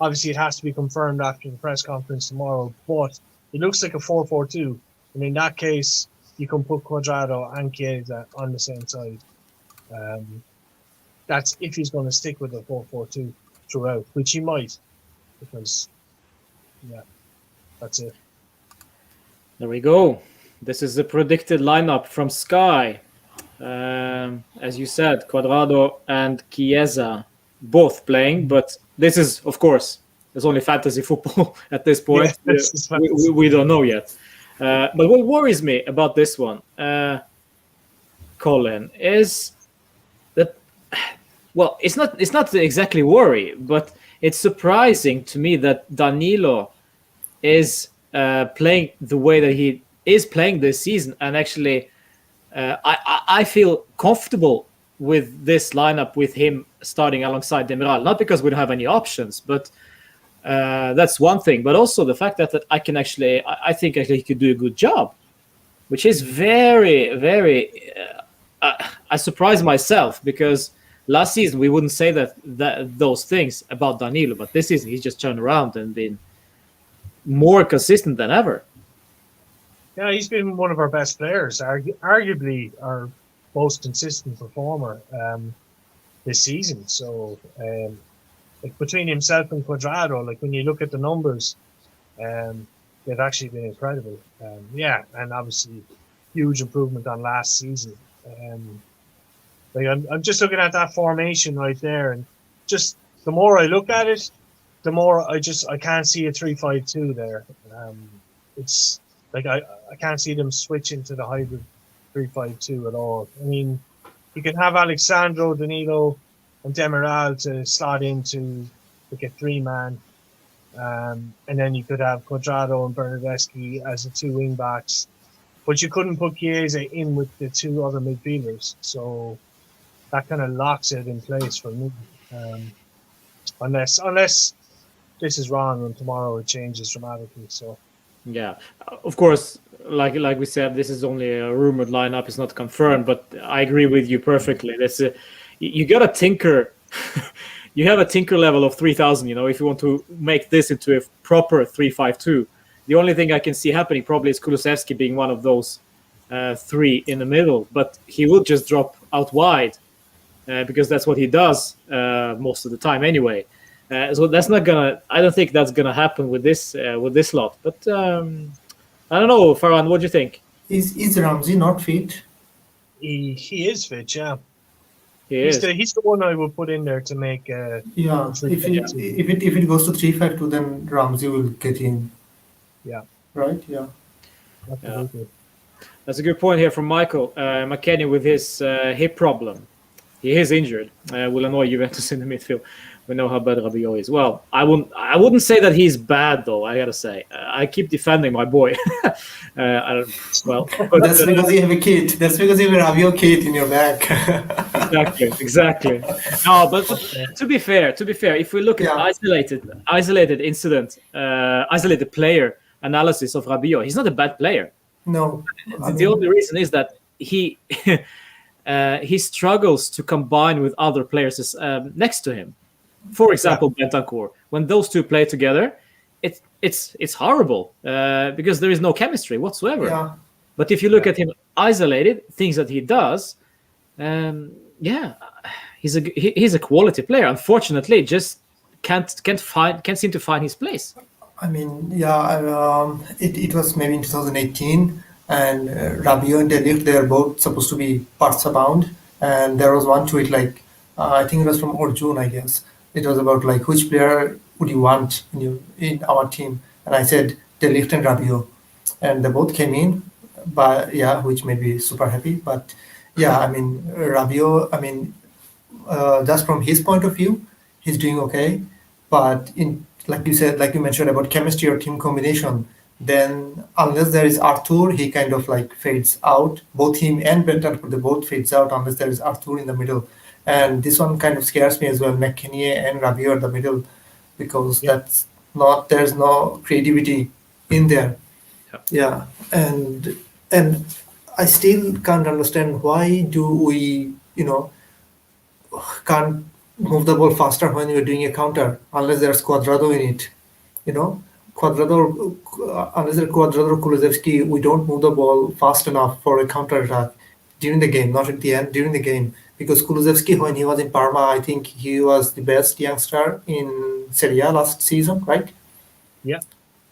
obviously it has to be confirmed after the press conference tomorrow, but it looks like a 4-4-2. And in that case, you can put Quadrado and Chiesa on the same side. That's if he's going to stick with the 4-4-2 throughout, which he might, because, yeah, that's it. There we go. This is the predicted lineup from Sky. As you said, Quadrado and Chiesa both playing, but this is, of course, there's only fantasy football at this point. Yeah, we don't know yet. But what worries me about this one, Colin, is that, well, it's not exactly worry, but it's surprising to me that Danilo is playing the way that he is playing this season, and actually I feel comfortable with this lineup with him starting alongside Demiral, not because we don't have any options, but that's one thing, but also the fact that I can actually, I think actually he could do a good job, which is very, very, I surprised myself, because last season we wouldn't say that those things about Danilo, but this season he's just turned around and been more consistent than ever. Yeah, he's been one of our best players, arguably our most consistent performer this season. So, like between himself and Quadrado, like when you look at the numbers, they've actually been incredible. Yeah, and obviously huge improvement on last season. Like I'm just looking at that formation right there, and just the more I look at it, the more I can't see a 3-5-2 there. It's like I can't see them switching to the hybrid 3-5-2 at all. I mean, you can have Alexandro, Danilo, and Demiral to slot into like a 3-man, and then you could have Quadrado and Bernardeschi as the 2 wing backs, but you couldn't put Chiesa in with the 2 other midfielders. So that kind of locks it in place for me, unless this is wrong and tomorrow it changes dramatically. So. Yeah, of course, like we said, this is only a rumored lineup; it's not confirmed. But I agree with you perfectly. You got to tinker. You have a tinker level of 3,000. If you want to make this into a proper 3-5-2, the only thing I can see happening probably is Kulusevski being one of those 3 in the middle. But he will just drop out wide because that's what he does most of the time anyway. So that's not gonna. I don't think that's gonna happen with this lot. But I don't know, Farhan. What do you think? Is Ramsey not fit? He is fit, yeah. He's the one I would put in there to make. Yeah, if it goes to 3-5-2, then Ramsey will get in. Yeah. Right. Yeah. Absolutely. Yeah. That's a good point here from Michael McKenny with his hip problem. He is injured. Will annoy Juventus in the midfield. We know how bad Rabiot is. Well, I wouldn't say that he's bad, though. I gotta say, I keep defending my boy. That's because you have a kid. That's because you have a Rabiot kid in your back. Exactly. No, but to be fair, if we look at isolated incident, isolated player analysis of Rabiot, he's not a bad player. No. The only reason is that he he struggles to combine with other players next to him. For example, Bentancur. When those two play together, it's horrible because there is no chemistry whatsoever. Yeah. But if you look at him isolated, things that he does, he's a quality player. Unfortunately, just can't seem to find his place. I mean, it was maybe in 2018, and Rabiot and De Ligt, they are both supposed to be Barca bound, and there was one tweet like, I think it was from Orjun, I guess. It was about like which player would you want in our team, and I said De Ligt and Rabiot, and they both came in, but which made me super happy. But I mean, Rabiot, I mean, just from his point of view, he's doing okay, but in like you said, like you mentioned about chemistry or team combination, then unless there is Arthur, he kind of like fades out. Both him and Bentancur, they both fades out unless there is Arthur in the middle. And this one kind of scares me as well, McKinney and Rabiot at the middle, because there's no creativity in there. Yeah, and I still can't understand why do we, can't move the ball faster when you're doing a counter, unless there's Cuadrado in it. Unless there's Cuadrado or Kulusevski, we don't move the ball fast enough for a counter attack during the game, not at the end, during the game. Because Kulusevski, when he was in Parma, I think he was the best youngster in Serie A last season, right? Yeah.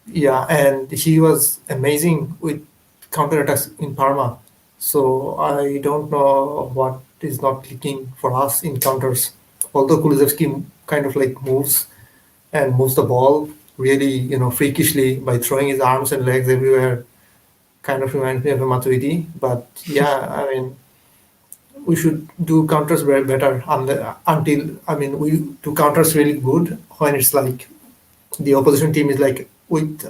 Yeah, and he was amazing with counter attacks in Parma. So I don't know what is not clicking for us in counters. Although Kulusevski kind of like moves the ball really, freakishly by throwing his arms and legs everywhere, kind of reminds me of a Matuidi. But I mean, we should do counters very better we do counters really good when it's like the opposition team is like with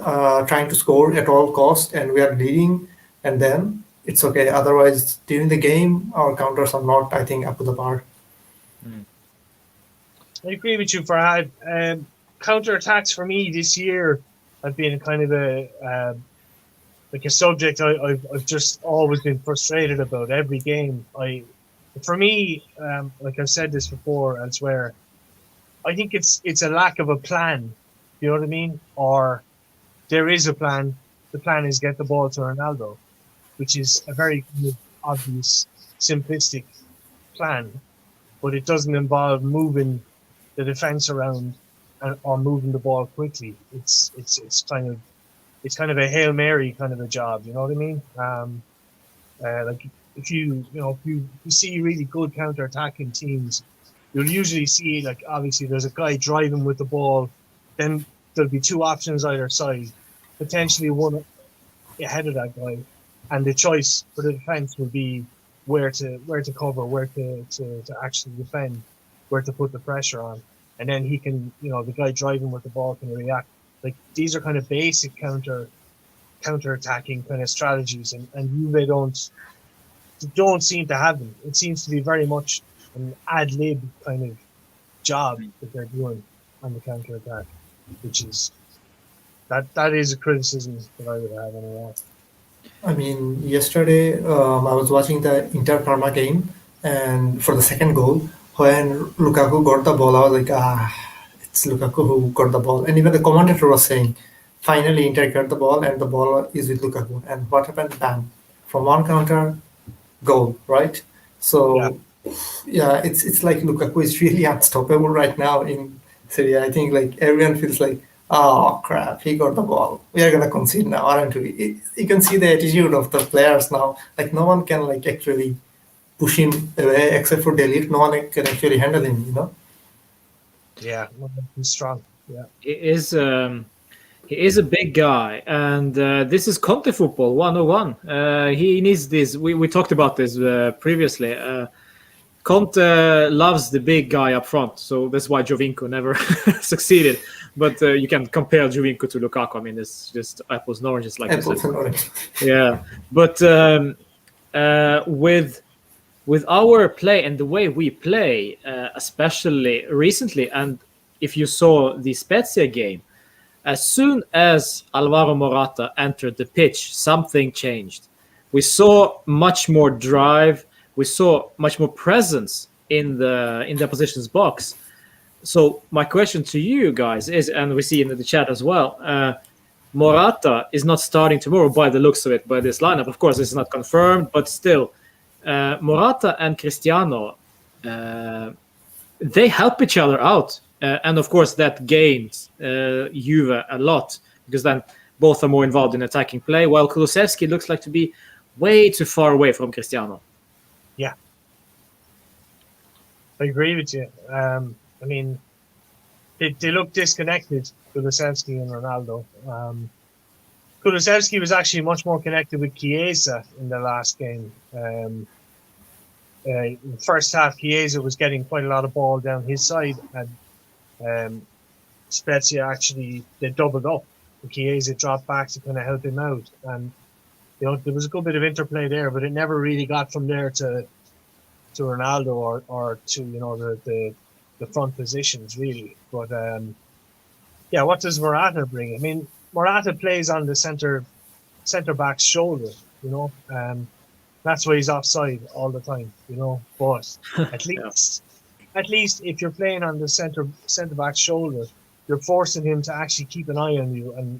trying to score at all cost and we are leading, and then it's okay. Otherwise, during the game, our counters are not, I think, up to the par. I agree with you, Farhad. Counter-attacks for me this year have been kind of a subject I've just always been frustrated about every game. For me, like I've said this before elsewhere, I think it's a lack of a plan. You know what I mean? Or there is a plan. The plan is get the ball to Ronaldo, which is a very obvious, simplistic plan, but it doesn't involve moving the defense around or moving the ball quickly. It's kind of a Hail Mary kind of a job. You know what I mean? Like if you see really good counter-attacking teams, you'll usually see, like, obviously there's a guy driving with the ball, then there'll be two options either side, potentially one ahead of that guy, and the choice for the defense will be where to cover, where to actually defend, where to put the pressure on, and then he can, the guy driving with the ball can react. Like, these are kind of basic counter-attacking kind of strategies, and Juve don't seem to have them. It seems to be very much an ad-lib kind of job that they're doing on the counter-attack, which is that is a criticism that I would have anyway. I mean, yesterday I was watching the Inter Parma game, and for the second goal, when Lukaku got the ball, I was like, it's Lukaku who got the ball. And even the commentator was saying, finally Inter got the ball, and the ball is with Lukaku. And what happened? Bang. From one counter, goal, right? So, it's like Lukaku is really unstoppable right now in Serie A. I think like everyone feels like, oh crap, he got the ball. We are gonna concede now, aren't we? You can see the attitude of the players now. Like no one can like actually push him away except for De Ligt. No one can actually handle him. Yeah, he's strong. Yeah, He is a big guy, and this is Conte football 101. He needs this. We talked about this previously. Conte loves the big guy up front, so that's why Giovinco never succeeded. But you can compare Giovinco to Lukaku. I mean, it's just apples and oranges, like Apples you and oranges. Yeah, but with our play and the way we play, especially recently, and if you saw the Spezia game, as soon as Alvaro Morata entered the pitch, something changed. We saw much more drive, we saw much more presence in the opposition's box. So my question to you guys is, and we see in the chat as well, Morata is not starting tomorrow by the looks of it, by this lineup. Of course, this is not confirmed, but still, Morata and Cristiano, they help each other out. And of course, that gains Juve a lot, because then both are more involved in attacking play, while Kulusevski looks like to be way too far away from Cristiano. Yeah. I agree with you. I mean, they look disconnected, Kulusevski and Ronaldo. Kulusevski was actually much more connected with Chiesa in the last game. In the first half, Chiesa was getting quite a lot of ball down his side, and Spezia actually, they doubled up. Chiesa dropped back to kind of help him out. And, there was a good bit of interplay there, but it never really got from there to Ronaldo or to, the front positions, really. But, what does Morata bring? I mean, Morata plays on the centre back's shoulder, that's why he's offside all the time, But at least if you're playing on the centre back's shoulder, you're forcing him to actually keep an eye on you, and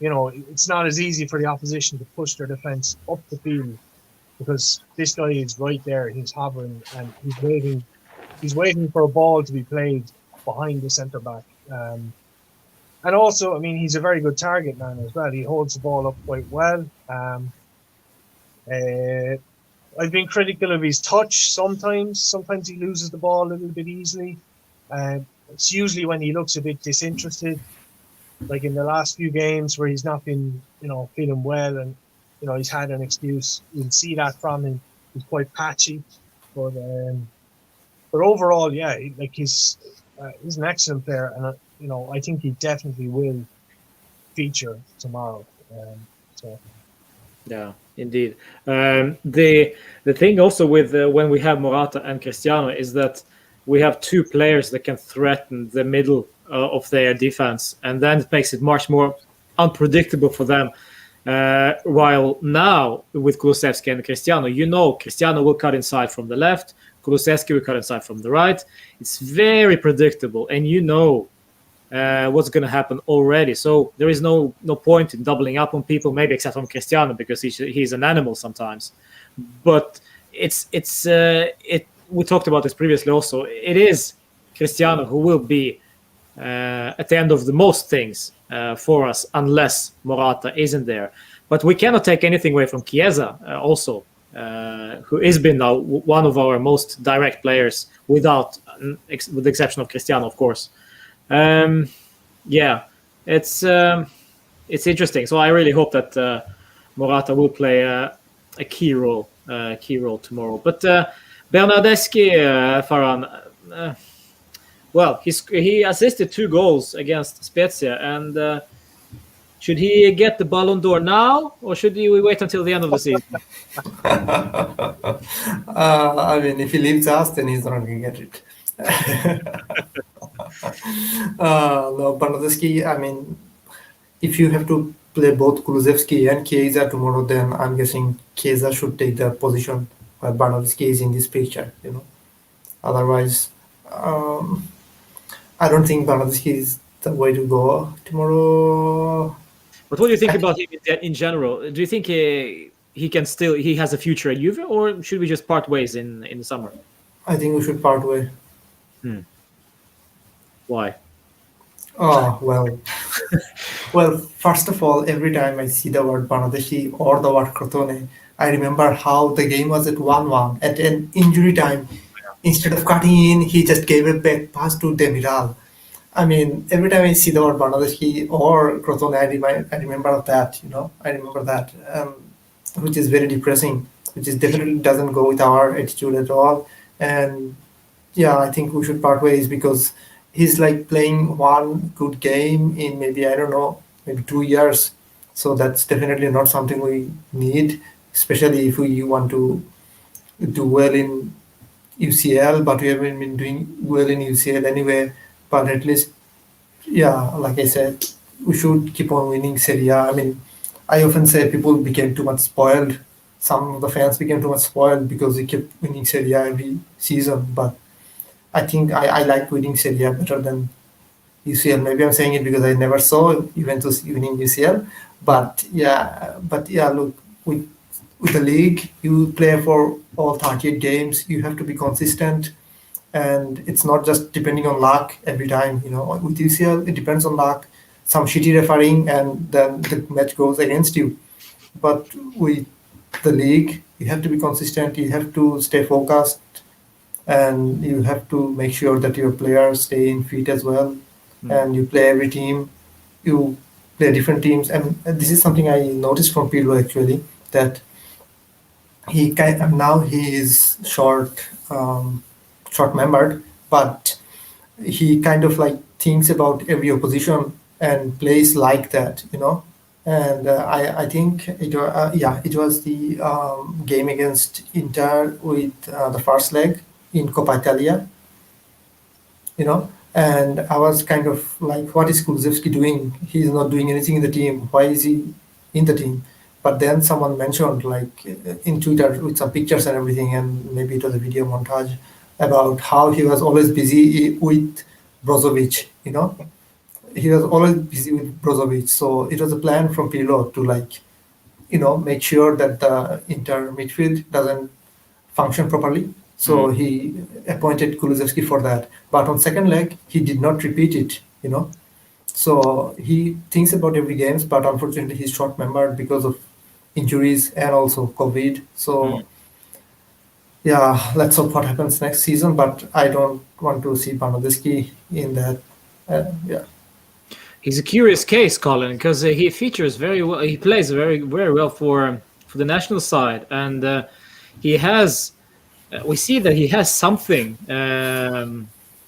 it's not as easy for the opposition to push their defence up the field, because this guy is right there. He's hovering and he's waiting. He's waiting for a ball to be played behind the centre back. And also, I mean, he's a very good target man as well. He holds the ball up quite well. I've been critical of his touch sometimes. Sometimes he loses the ball a little bit easily. It's usually when he looks a bit disinterested, like in the last few games where he's not been, feeling well, and he's had an excuse. You'll see that from him. He's quite patchy, but overall, yeah, he's an excellent player, and I think he definitely will feature tomorrow. Yeah, indeed. The thing also with when we have Morata and Cristiano is that we have two players that can threaten the middle of their defense, and then it makes it much more unpredictable for them. While now with Kulusevski and Cristiano, Cristiano will cut inside from the left, Kulusevski will cut inside from the right. It's very predictable, and what's going to happen already. So there is no point in doubling up on people, maybe except from Cristiano, because he's an animal sometimes. But we talked about this previously also. It is Cristiano who will be at the end of the most things for us, unless Morata isn't there. But we cannot take anything away from Chiesa also, who has been now one of our most direct players, with the exception of Cristiano, of course. It's interesting. So I really hope that Morata will play a key role tomorrow. But Bernardeschi, Farhan, he assisted 2 goals against Spezia, and should he get the Ballon d'Or now, or should we wait until the end of the season? I mean, if he leaves us, then he's not going to get it. No, Bernardeschi, I mean, if you have to play both Kulusevski and Chiesa tomorrow, then I'm guessing Chiesa should take the position where Bernardeschi is in this picture, Otherwise, I don't think Bernardeschi is the way to go tomorrow. But what do you think about him in general? Do you think he has a future at Juve, or should we just part ways in the summer? I think we should part way. Why? Oh, well. Well, first of all, every time I see the word Bernardeschi or the word Crotone, I remember how the game was at 1-1 at an injury time. Instead of cutting in, he just gave a back pass to Demiral. I mean, every time I see the word Bernardeschi or Crotone, I remember that, I remember that, which is very depressing, which is definitely doesn't go with our attitude at all. And yeah, I think we should part ways, because he's like playing one good game in maybe 2 years. So that's definitely not something we need, especially if we want to do well in UCL, but we haven't been doing well in UCL anyway. But at least, like I said, we should keep on winning Serie A. I mean, I often say people became too much spoiled some of the fans became too much spoiled because he kept winning Serie A every season. But I think I like winning Serie A better than UCL. Maybe I'm saying it because I never saw Juventus winning UCL. But yeah, look, with the league, you play for all 38 games. You have to be consistent, and it's not just depending on luck every time. With UCL, it depends on luck, some shitty refereeing, and then the match goes against you. But with the league, you have to be consistent. You have to stay focused, and you have to make sure that your players stay in fit as well. And you play every team. You play different teams, and this is something I noticed from Pirlo actually, that now he is short membered, but he kind of like thinks about every opposition and plays like that. And I think it was the game against Inter with the first leg in Coppa Italia. And I was kind of like, what is Kulusevski doing? He's not doing anything in the team. Why is he in the team? But then someone mentioned, like in Twitter with some pictures and everything, and maybe it was a video montage about how he was always busy with Brozovic. He was always busy with Brozovic. So it was a plan from Pirlo to make sure that the Inter midfield doesn't function properly. So he appointed Kulusevski for that. But on second leg, he did not repeat it. So he thinks about every games, but unfortunately he's short-membered because of injuries and also COVID. So yeah, let's hope what happens next season. But I don't want to see Bernardeschi in that. Yeah. He's a curious case, Colin, because he features very well. He plays very, very well for the national side, and he has. We see that he has something.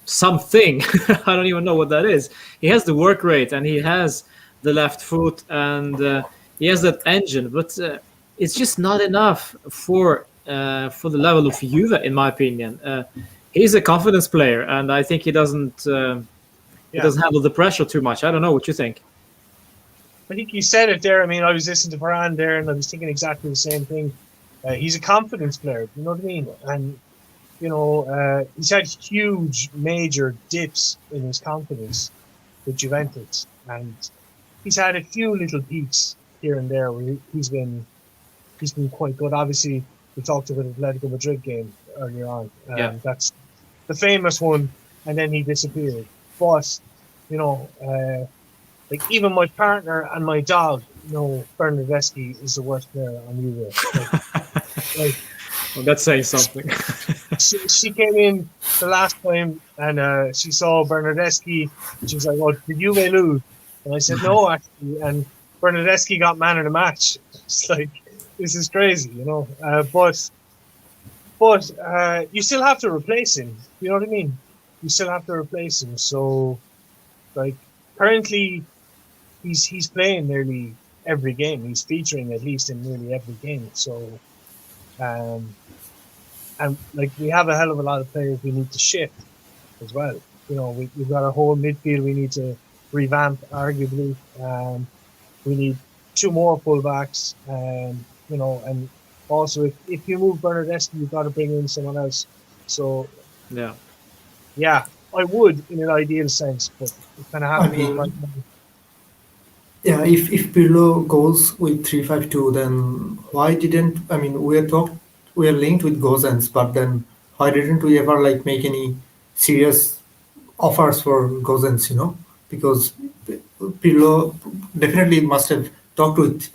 Something. I don't even know what that is. He has the work rate, and he has the left foot, and he has that engine. But it's just not enough for the level of Juve, in my opinion. He's a confidence player, and I think he doesn't. He doesn't handle the pressure too much. I don't know what you think. I think you said it there. I mean, I was listening to Varane there, and I was thinking exactly the same thing. He's a confidence player, you know what I mean? And, he's had huge, major dips in his confidence with Juventus. And he's had a few little peaks here and there where he's been quite good. Obviously, we talked about the Atletico Madrid game earlier on. That's the famous one, and then he disappeared. But, like even my partner and my dog, Bernardeschi is the worst player on Juve. Well, that's saying something. she came in the last time and she saw Bernardeschi. She was like, "Oh, did Juve lose?" And I said, "No, actually." And Bernardeschi got man of the match. It's like, this is crazy, But you still have to replace him. You know what I mean? You still have to replace him. So, like, currently, he's playing nearly every game. He's featuring at least in nearly every game. So, and like we have a hell of a lot of players we need to shift as well. We've got a whole midfield we need to revamp, arguably. We need 2 more fullbacks, and also if you move Bernardeschi, you've got to bring in someone else. So yeah, I would in an ideal sense, but it's kind of happening right now. Yeah, if Pirlo goes with 3-5-2, then why didn't we are linked with Gozens, but then why didn't we ever make any serious offers for Gozens? Because Pirlo definitely must have talked with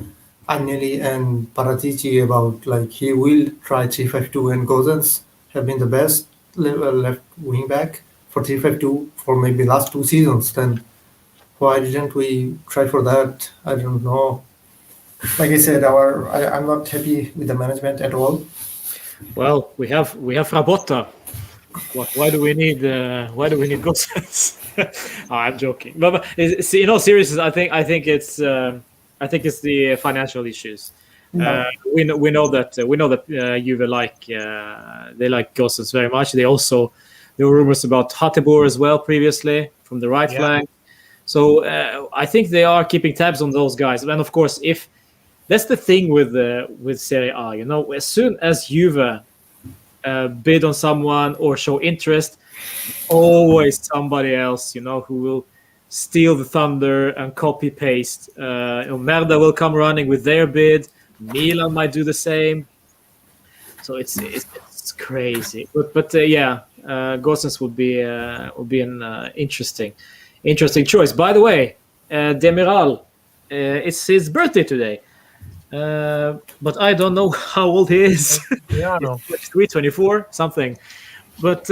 Agnelli and Paratici about he will try 3-5-2, and Gozens have been the best left wing back for 3-5-2 for maybe last 2 seasons. Then why didn't we try for that? I don't know. Like I said, I'm not happy with the management at all. Well, we have Rabotta. Why do we need Gosens? I'm joking. But in all seriousness, I think it's the financial issues. We know that Juve they like Gosens very much. There were rumors about Hateboer as well previously from the right flank. So I think they are keeping tabs on those guys. And of course, if that's the thing with Serie A. You know, as soon as Juve bid on someone or show interest, always somebody else, you know, who will steal the thunder and copy paste. Merda will come running with their bid. Milan might do the same. So it's crazy. But yeah, Gosens would be an interesting choice. By the way, Demiral, it's his birthday today. But I don't know how old he is. Yeah, no. 23, 24, something. But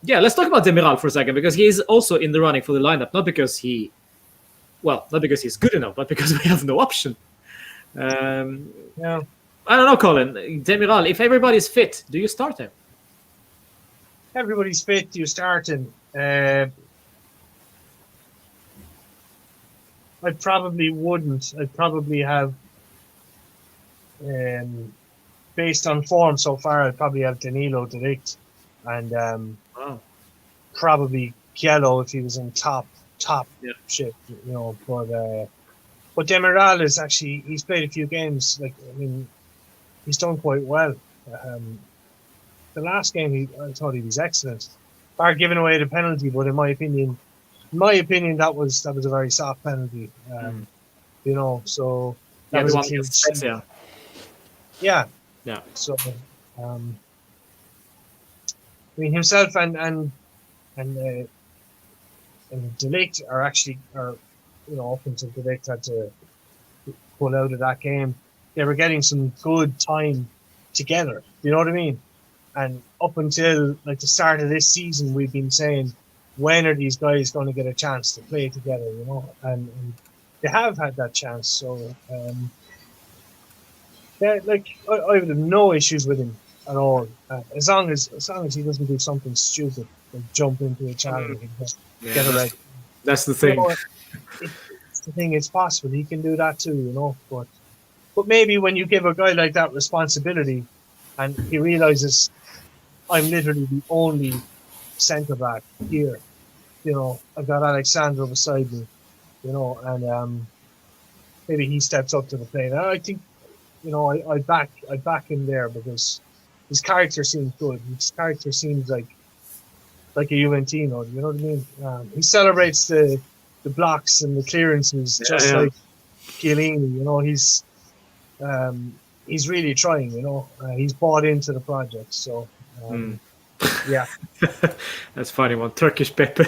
yeah, let's talk about Demiral for a second, because he is also in the running for the lineup, not because he's good enough, but because we have no option. Yeah. I don't know, Colin. Demiral, if everybody's fit, do you start him? Everybody's fit. You start him. I probably wouldn't. I'd probably have, based on form so far, I'd probably have Danilo de Ligt and probably Kiello if he was in top shape, you know. But Demiral is actually, he's played a few games. Like, I mean, he's done quite well. The last game, I thought he was excellent. Bar giving away the penalty, but in my opinion, that was a very soft penalty. You know, so that was a clean sheet. Yeah. So, I mean, himself and De Ligt are you know, up until De Ligt had to pull out of that game, they were getting some good time together. You know what I mean? And up until like the start of this season, we've been saying, when are these guys going to get a chance to play together? You know, and they have had that chance. So, like I would have no issues with him at all, as long as he doesn't do something stupid, like jump into a challenge and get a red. That's the thing. You know, it's the thing. It's possible he can do that too. You know, but maybe when you give a guy like that responsibility, and he realizes, I'm literally the only centre back here. You know, I've got Alexandro beside me. You know, and maybe he steps up to the plate. And I think, you know, I back him there because his character seems good. His character seems like a Juventino. You know what I mean? He celebrates the blocks and the clearances like Chiellini. You know, he's really trying. You know, he's bought into the project. So. Yeah, that's funny one. Turkish Pepe.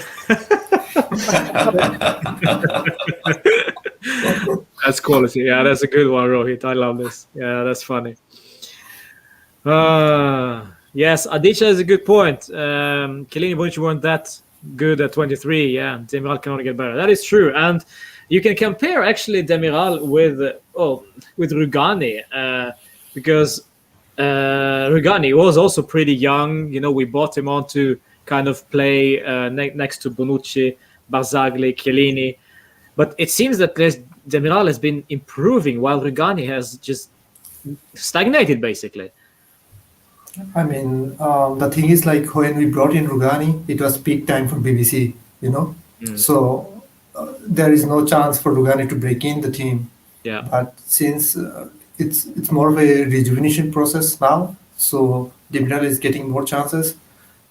That's quality. Yeah, that's a good one, Rohit. I love this. Yeah, that's funny. Yes, Adisha is a good point. Chiellini, Bonucci weren't that good at 23. Yeah, Demiral can only get better. That is true, and you can compare actually Demiral with Rugani because. Rugani was also pretty young. You know, we bought him on to kind of play next to Bonucci, Barzagli, Chiellini. But it seems that Demiral has been improving while Rugani has just stagnated, basically. I mean, the thing is, like, when we brought in Rugani, it was peak time for BBC, you know? So there is no chance for Rugani to break in the team. Yeah. But since... It's more of a rejuvenation process now, so Demiral is getting more chances,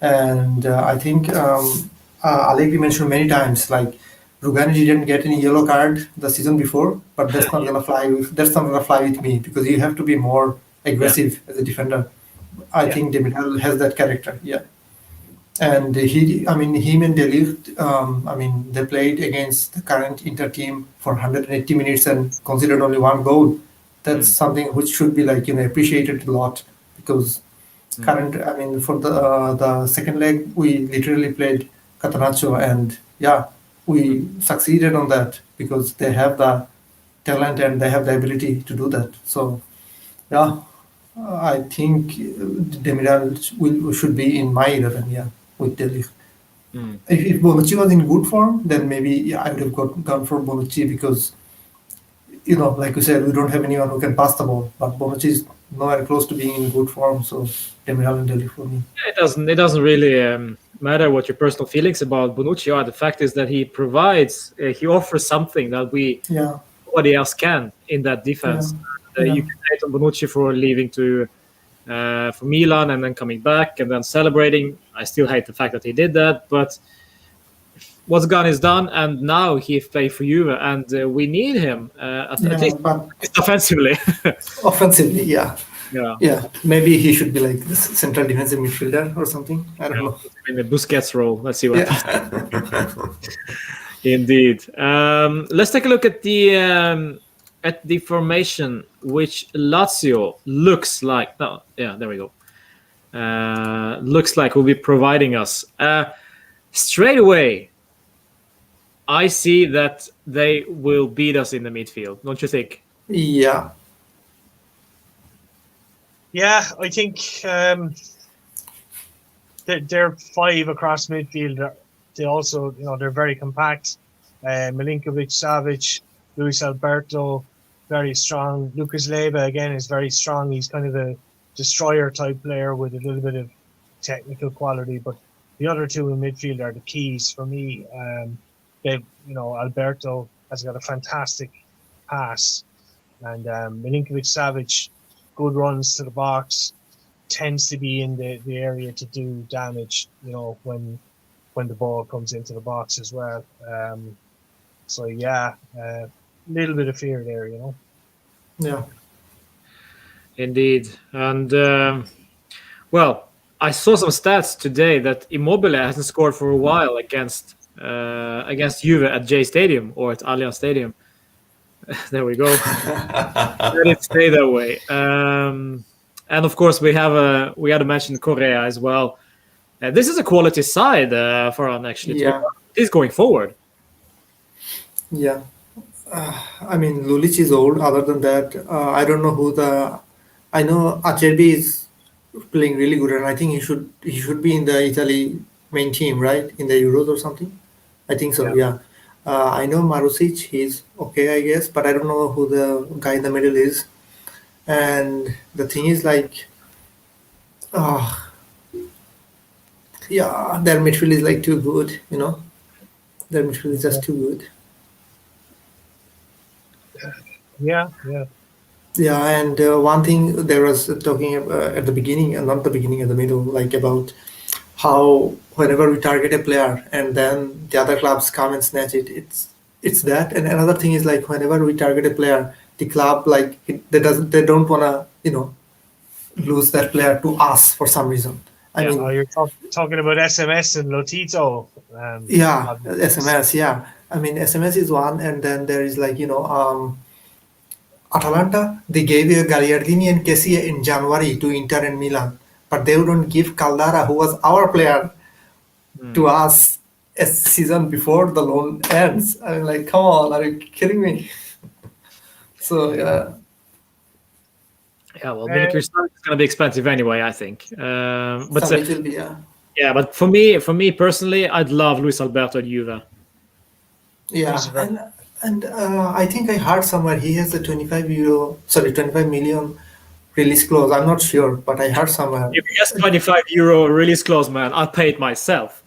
and I think Allegri mentioned many times, like, Rugani didn't get any yellow card the season before, but that's not gonna fly with me, because you have to be more aggressive as a defender. I think Demiral has that character, and him and De Ligt, they played against the current Inter team for 180 minutes and conceded only one goal. That's something which should be, like, you know, appreciated a lot, because for the second leg we literally played Catenaccio, and we succeeded on that because they have the talent and they have the ability to do that. So I think Demiral should be in my 11 with De Ligt. If Bonucci was in good form, then maybe I would have gone for Bonucci, because, you know, like you said, we don't have anyone who can pass the ball, but Bonucci is nowhere close to being in good form, so Demiral and De Ligt for me. It doesn't really matter what your personal feelings about Bonucci are. The fact is that he provides, he offers something that nobody else can in that defense. Yeah. You can hate on Bonucci for leaving for Milan and then coming back and then celebrating. I still hate the fact that he did that, but what's done is done, and now he plays for Juve, and we need him at Yeah, least but offensively. offensively, yeah. Yeah. Yeah, maybe he should be like this central defensive midfielder or something. I don't know. In the Busquets role. Let's see what happens. Yeah. Indeed. Let's take a look at the formation, which Lazio looks like. No, yeah, there we go. Looks like will be providing us. Straight away, I see that they will beat us in the midfield. Don't you think? Yeah. Yeah, I think they're five across midfield. They also, they're very compact. Milinkovic, Savic, Luis Alberto, very strong. Lucas Leiva, again, is very strong. He's kind of a destroyer type player with a little bit of technical quality. But the other two in midfield are the keys for me. Alberto has got a fantastic pass, and Milinkovic, Savic, good runs to the box, tends to be in the area to do damage, when the ball comes into the box as well. So yeah, a little bit of fear there, Yeah. Indeed. And well, I saw some stats today that Immobile hasn't scored for a while against Juve at J Stadium or at Allianz Stadium. There we go. Let it stay that way. And of course, we had to mention Korea as well. This is a quality side for us, actually. Yeah. He's going forward. Yeah. I mean, Lulic is old. Other than that, I don't know who I know Acerbi is playing really good, and I think he should be in the Italy main team, right? In the Euros or something. I think so. Yeah. I know Marusic. He's okay, I guess, but I don't know who the guy in the middle is. And the thing is, like, yeah, their midfield is like too good. Their midfield is just too good. Yeah. Yeah, and one thing there was talking at the beginning, and not the beginning, at the middle, like about how whenever we target a player and then the other clubs come and snatch it, it's that. And another thing is like whenever we target a player, the club they don't wanna lose that player to us for some reason. I mean, you're talking about SMS and Lotito. yeah, SMS. Yeah, I mean SMS is one, and then there is like Atalanta, they gave Gagliardini and Kessie in January to Inter and Milan, but they wouldn't give Caldara, who was our player, to us a season before the loan ends. I mean, like, come on, are you kidding me? So, yeah. Yeah, well, Milik is going to be expensive anyway, I think. But Some will be, yeah. Yeah, but for me personally, I'd love Luis Alberto at Juve. Yeah, and I think I heard somewhere he has a 25 million release clause. I'm not sure, but I heard somewhere. If he has 25 euro release clause, man, I'll pay it myself.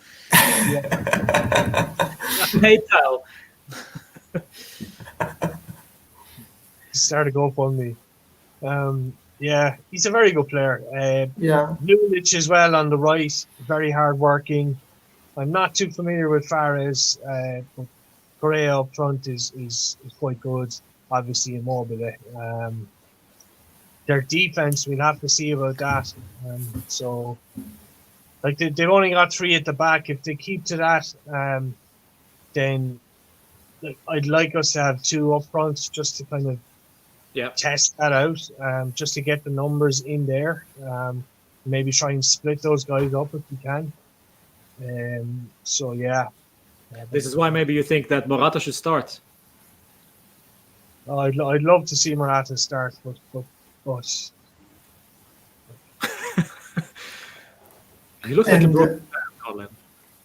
PayPal. Start to go up on me. Yeah, he's a very good player. Yeah. Lulic as well on the right, very hard working. I'm not too familiar with Fares, but Correa up front is quite good. Obviously, Immobile. Their defense, we'll have to see about that. So, like they've only got 3 at the back. If they keep to that, then I'd like us to have 2 up front just to kind of test that out, just to get the numbers in there. Maybe try and split those guys up if we can. So yeah. This is why maybe you think that Morata should start. I'd love to see Morata start, but you look like a broken man, Colin.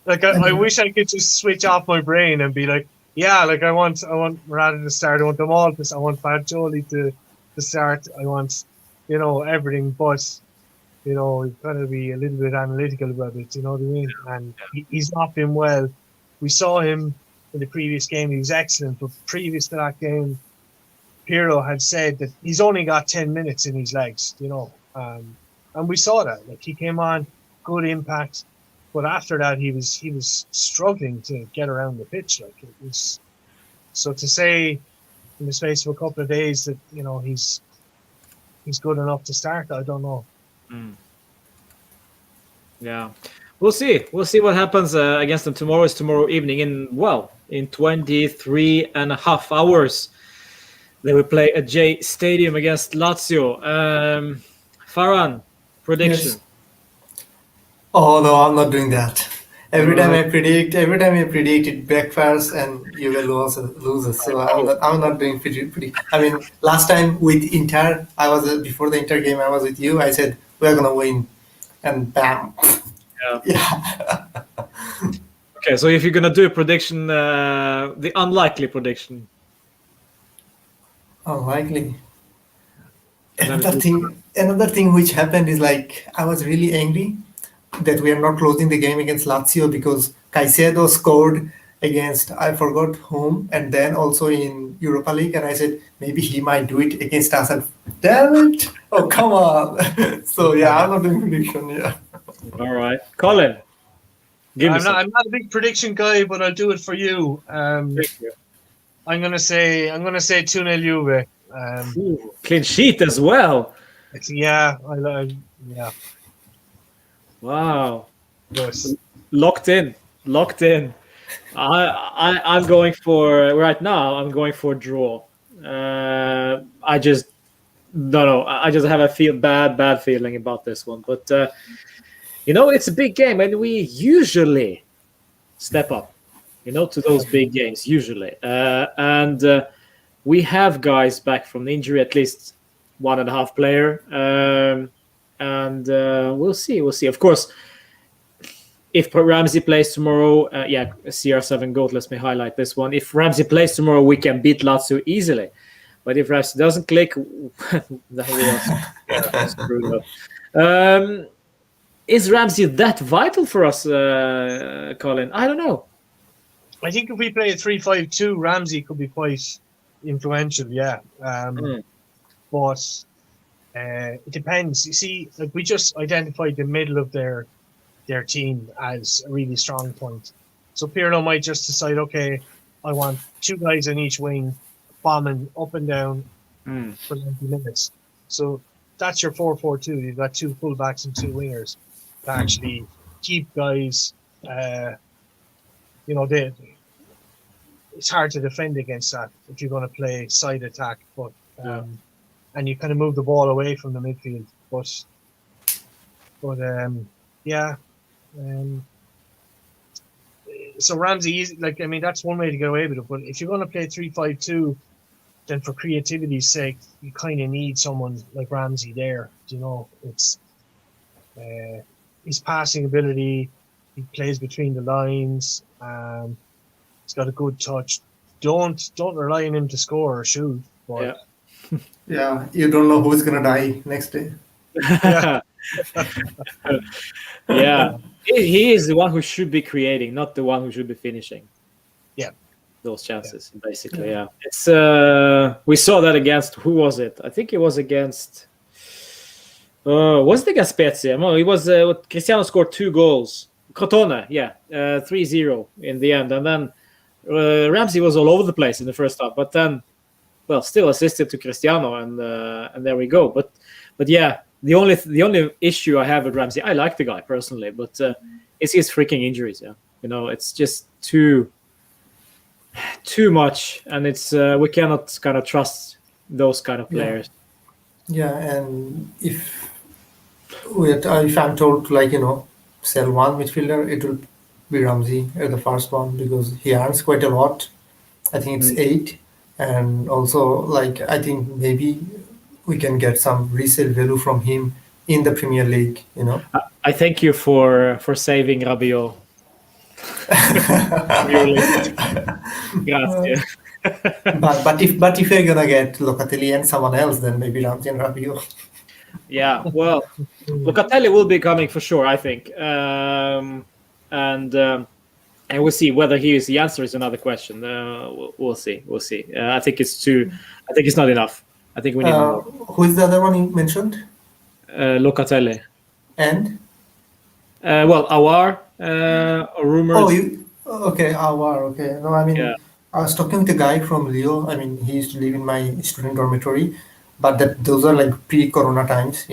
Like I wish I could just switch off my brain and be like, yeah, like I want Morata to start. I want them all to. I want Fagioli to start. I want everything, but we've got to be a little bit analytical about it. You know what I mean? And he's not been well. We saw him in the previous game. He was excellent, but previous to that game, Pirlo had said that he's only got 10 minutes in his legs, and we saw that. Like, he came on, good impact, but after that he was struggling to get around the pitch. Like, it was, so to say in the space of a couple of days that he's good enough to start, I don't know. Yeah, we'll see. We'll see what happens against them tomorrow. Is tomorrow evening in 23 and a half hours. They will play at J Stadium against Lazio. Farhan, prediction. Yes. Oh no, I'm not doing that. Every time I predict, it backfires and Juve loses. So I'm not doing pretty. I mean, last time with Inter, I was before the Inter game. I was with you. I said we're gonna win, and bam. Yeah. Okay, so if you're gonna do a prediction, the unlikely prediction. Unlikely. Another thing which happened is, like, I was really angry that we are not closing the game against Lazio because Caicedo scored against, I forgot whom, and then also in Europa League, and I said maybe he might do it against us, and damn it! Oh, come on! So yeah, I'm not doing prediction. Yeah. All right, Colin. I'm not a big prediction guy, but I'll do it for you. Thank you. I'm gonna say 2-0 Juve. Clean sheet as well. Yeah. Wow. Yes. Locked in. I'm going for right now. I'm going for draw. I just don't know. I just have a bad feeling about this one. But it's a big game, and we usually step up, to those big games usually. And we have guys back from the injury, at least 1.5 player. And we'll see. Of course, if Ramsey plays tomorrow, CR7 GOAT, let me highlight this one. If Ramsey plays tomorrow, we can beat Lazio easily. But if Ramsey doesn't click, then we are screwed up. Is Ramsey that vital for us, Colin? I don't know. I think if we play a 3-5-2, Ramsey could be quite influential, yeah. But it depends. You see, like, we just identified the middle of their team as a really strong point. So Pirlo might just decide, okay, I want 2 guys on each wing bombing up and down for 90 minutes. So that's your 4-4-2. You've got 2 fullbacks and 2 wingers to actually keep guys. It's hard to defend against that if you're going to play side attack, but and you kind of move the ball away from the midfield. So Ramsey, that's one way to get away with it. But if you're going to play 3-5-2, then for creativity's sake, you kind of need someone like Ramsey there. It's his passing ability. He plays between the lines. He's got a good touch. Don't rely on him to score or shoot. But yeah, you don't know who's gonna die next day. Yeah, he is the one who should be creating, not the one who should be finishing. Yeah, those chances, basically. Yeah, it's we saw that against, who was it? I think it was against. Was it against Spezia? No, it was. Cristiano scored 2 goals. Crotone, 3-0 in the end, and then Ramsey was all over the place in the first half, but then, still assisted to Cristiano, and there we go. But yeah, the only issue I have with Ramsey, I like the guy personally, but it's his freaking injuries. Yeah, it's just too much, and it's we cannot kind of trust those kind of players. Yeah, and if I'm told to sell one midfielder, it will be Ramsey, the first one, because he earns quite a lot. I think it's 8, and also I think maybe we can get some resale value from him in the Premier League. I thank you for saving Rabiot. Grazie. but if you're gonna get Locatelli and someone else, then maybe Ramsey and Rabiot. Yeah, Locatelli will be coming for sure, I think. And And we'll see whether he is the answer is another question. We'll see. We'll see. I think it's too. I think it's not enough. I think we need more. Who is the other one you mentioned? Locatelli. And Well, Awar, rumors. okay, Awar, okay. No, I mean, Yeah. I was talking with a guy from Leo. I mean, he used to live in my student dormitory, but those are like pre-corona times,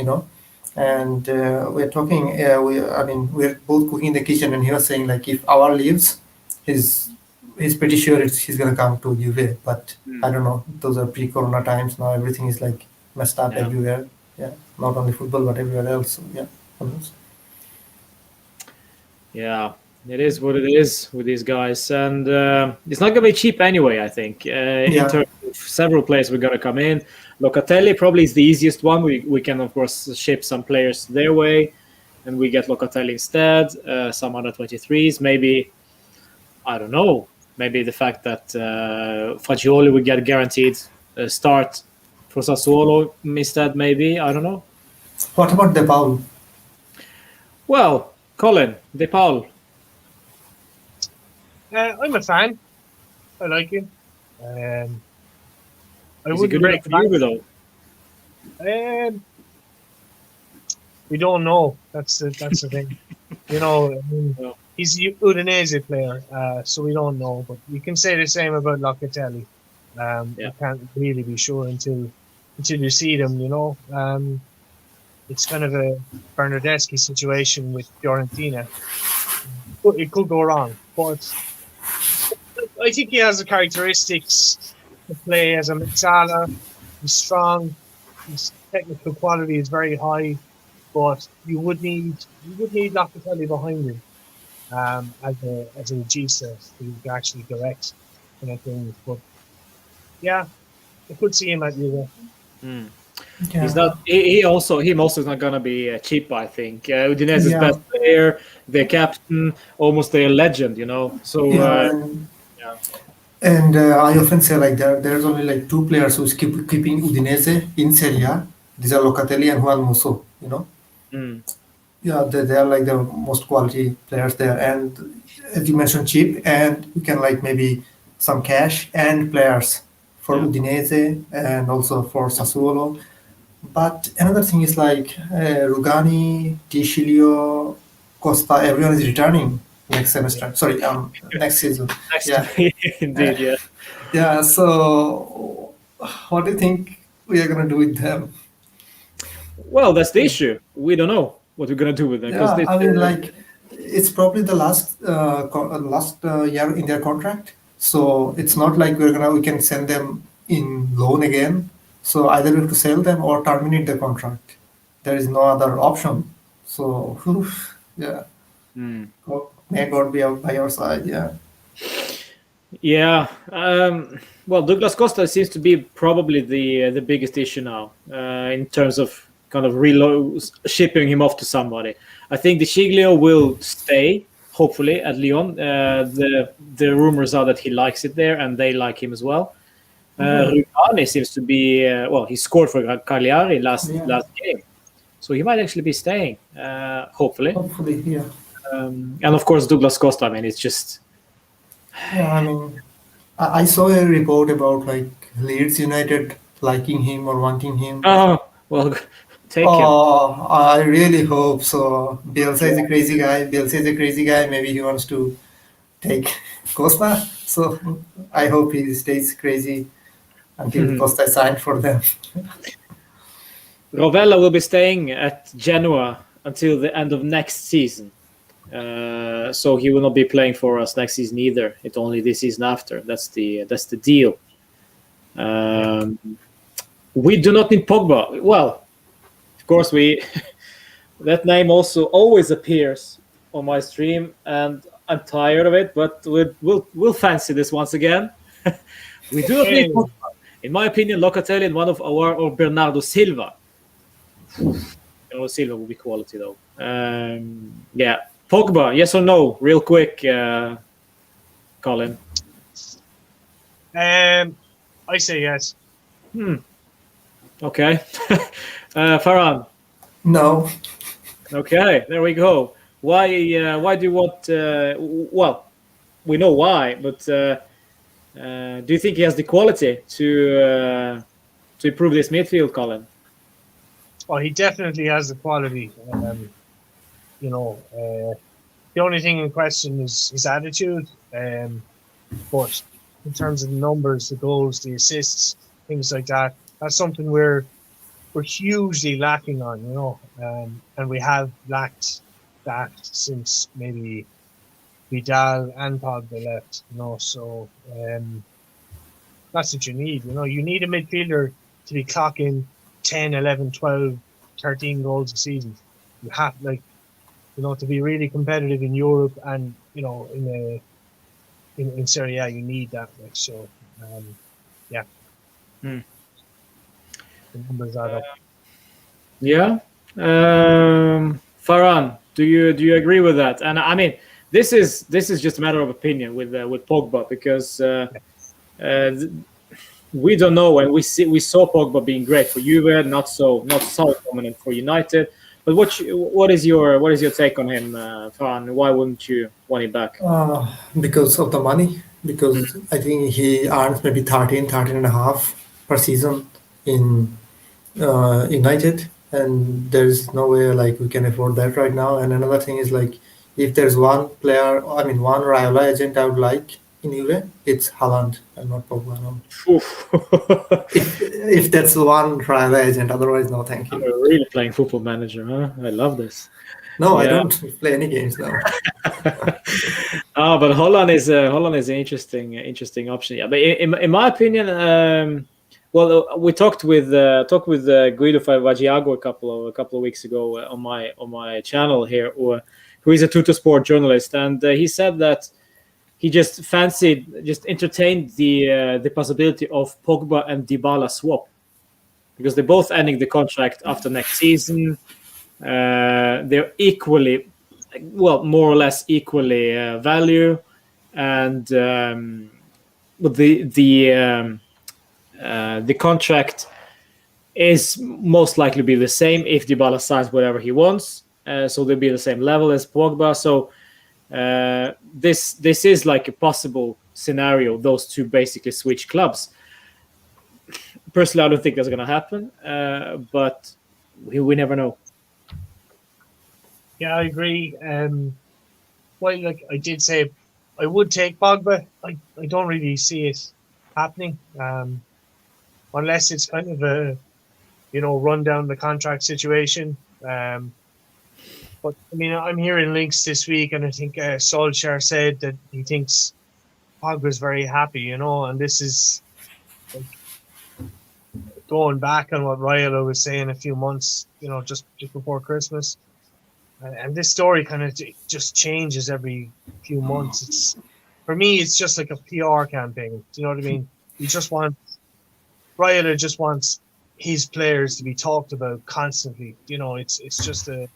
And we're talking. We're both cooking in the kitchen, and he was saying like, if Awar leaves, he's pretty sure he's gonna come to Juve. But I don't know. Those are pre-corona times. Now everything is like messed up everywhere. Yeah, not only football but everywhere else. So, yeah. Who knows? Yeah, it is what it is with these guys, and it's not going to be cheap anyway. I think in terms of several players we're going to come in. Locatelli probably is the easiest one. We can of course ship some players their way, and we get Locatelli instead. Some under 23s, maybe. I don't know. Maybe the fact that Fagioli would get a guaranteed start for Sassuolo instead. Maybe I don't know. What about De Paul? Well, Colin, De Paul. I'm a fan. I like him. I Is he good enough for Juve though? We don't know. That's the thing. He's a Udinese player, so we don't know. But you can say the same about Locatelli. You can't really be sure until you see them. It's kind of a Bernardeschi situation with Fiorentina. It could go wrong, but I think he has the characteristics to play as a Mexala. He's strong. His technical quality is very high, but you would need Locatelli behind him as a regista to actually direct things. But yeah, I could see him at Juve. Yeah. He's not. He also is not gonna be cheap. I think Udinese's best player, their captain, almost their legend. So and I often say like there's only like two players who's keeping Udinese in Serie A. These are Locatelli and Juan Musso. Yeah, they are like the most quality players there. And as you mentioned, cheap, and you can like maybe some cash and players for Udinese and also for Sassuolo. But another thing is like Rugani, Ticilio, Costa, everyone is returning next semester. Sorry, next season. Indeed, yeah. Yeah, so what do you think we are going to do with them? Well, that's the issue. We don't know what we're going to do with them. Yeah, it's probably the last year in their contract. So it's not like we can send them in loan again. So either we have to sell them or terminate the contract. There is no other option. So, yeah. May God be by our side, yeah. Yeah. Well, Douglas Costa seems to be probably the biggest issue now in terms of kind of shipping him off to somebody. I think De Sciglio will stay, hopefully, at Lyon. The rumors are that he likes it there and they like him as well. Rugani seems to be he scored for Cagliari last game, so he might actually be staying. Hopefully, yeah. And of course Douglas Costa. I mean, it's just. Yeah, I mean, I saw a report about like Leeds United liking him or wanting him. Oh well, take him. I really hope so. Bielsa is a crazy guy. Maybe he wants to take Costa. So I hope he stays crazy until Costa signed for them. Rovella will be staying at Genoa until the end of next season. So he will not be playing for us next season either. It's only this season after. That's the deal. We do not need Pogba. Well, of course that name also always appears on my stream, and I'm tired of it. But we'll fancy this once again. We do not need Pogba. In my opinion, Locatelli and one of our or Bernardo Silva. Bernardo Silva will be quality though. Yeah, Pogba, yes or no? Real quick, Colin. I say yes. Okay. Farhan. No. Okay, there we go. Why do you want? Well, we know why, but do you think he has the quality to improve this midfield, Colin? Oh, he definitely has the quality. You know, the only thing in question is his attitude. But in terms of the numbers, the goals, the assists, things like that, that's something we're hugely lacking on. You know, and we have lacked that since maybe Vidal and Pogba left. You know, so that's what you need. You know, you need a midfielder to be clocking 10, 11, 12, 13 goals a season. You have, like, you know, to be really competitive in Europe and, you know, in Serie A, you need that. Like, so, yeah. Hmm. The numbers add up. Yeah. Farhan, do you agree with that? And I mean, this is just a matter of opinion with Pogba, because we don't know, and we saw Pogba being great for Juve, not so dominant for United. But what is your take on him, Farhan? Why wouldn't you want him back? Because of the money. Because I think he earns maybe 13 and a half per season in United, and there's no way like we can afford that right now. And another thing is like, if there's one player, I mean one rival agent I would like in Juve, it's Haaland and not Pogba. No. Oof. If that's one rival agent, otherwise no, thank you. You're really playing Football Manager, huh? I love this. No, I Yeah. don't play any games now. But Holland is an interesting option. Yeah, but in my opinion, well, we talked with Guido Vagiago a couple of weeks ago on my channel here, who is a Tuttosport journalist, and he said that he just entertained the possibility of Pogba and Dybala swap, because they're both ending the contract after next season. They're equally, well, more or less equally value, and but the contract is most likely be the same if Dybala signs whatever he wants. So they'll be the same level as Pogba. So this is like a possible scenario. Those two basically switch clubs. Personally, I don't think that's going to happen, but we never know. Yeah, I agree. Well, like I did say, I would take Pogba. I don't really see it happening, unless it's kind of a, you know, run down the contract situation. But I mean, I'm hearing links this week, and I think Solskjaer said that he thinks Pogba's very happy, you know, and this is like going back on what Raiola was saying a few months, you know, just before Christmas. And this story kind of just changes every few months. It's, for me, it's just like a PR campaign. Do you know what I mean? Raiola just wants his players to be talked about constantly. You know, it's just a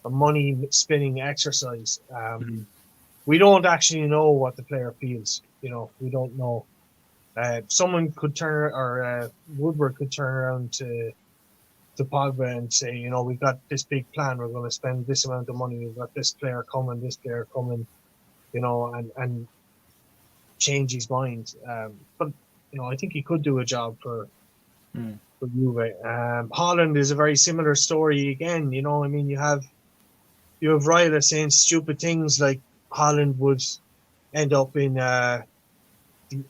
money spinning exercise. We don't actually know what the player feels. You know, we don't know. Someone could Woodward could turn around to Pogba and say, you know, we've got this big plan. We're going to spend this amount of money. We've got this player coming, you know, and change his mind. But you know, I think he could do a job for Juve. Haaland is a very similar story again. You know, I mean, you have Raiola saying stupid things like Haaland would end up in the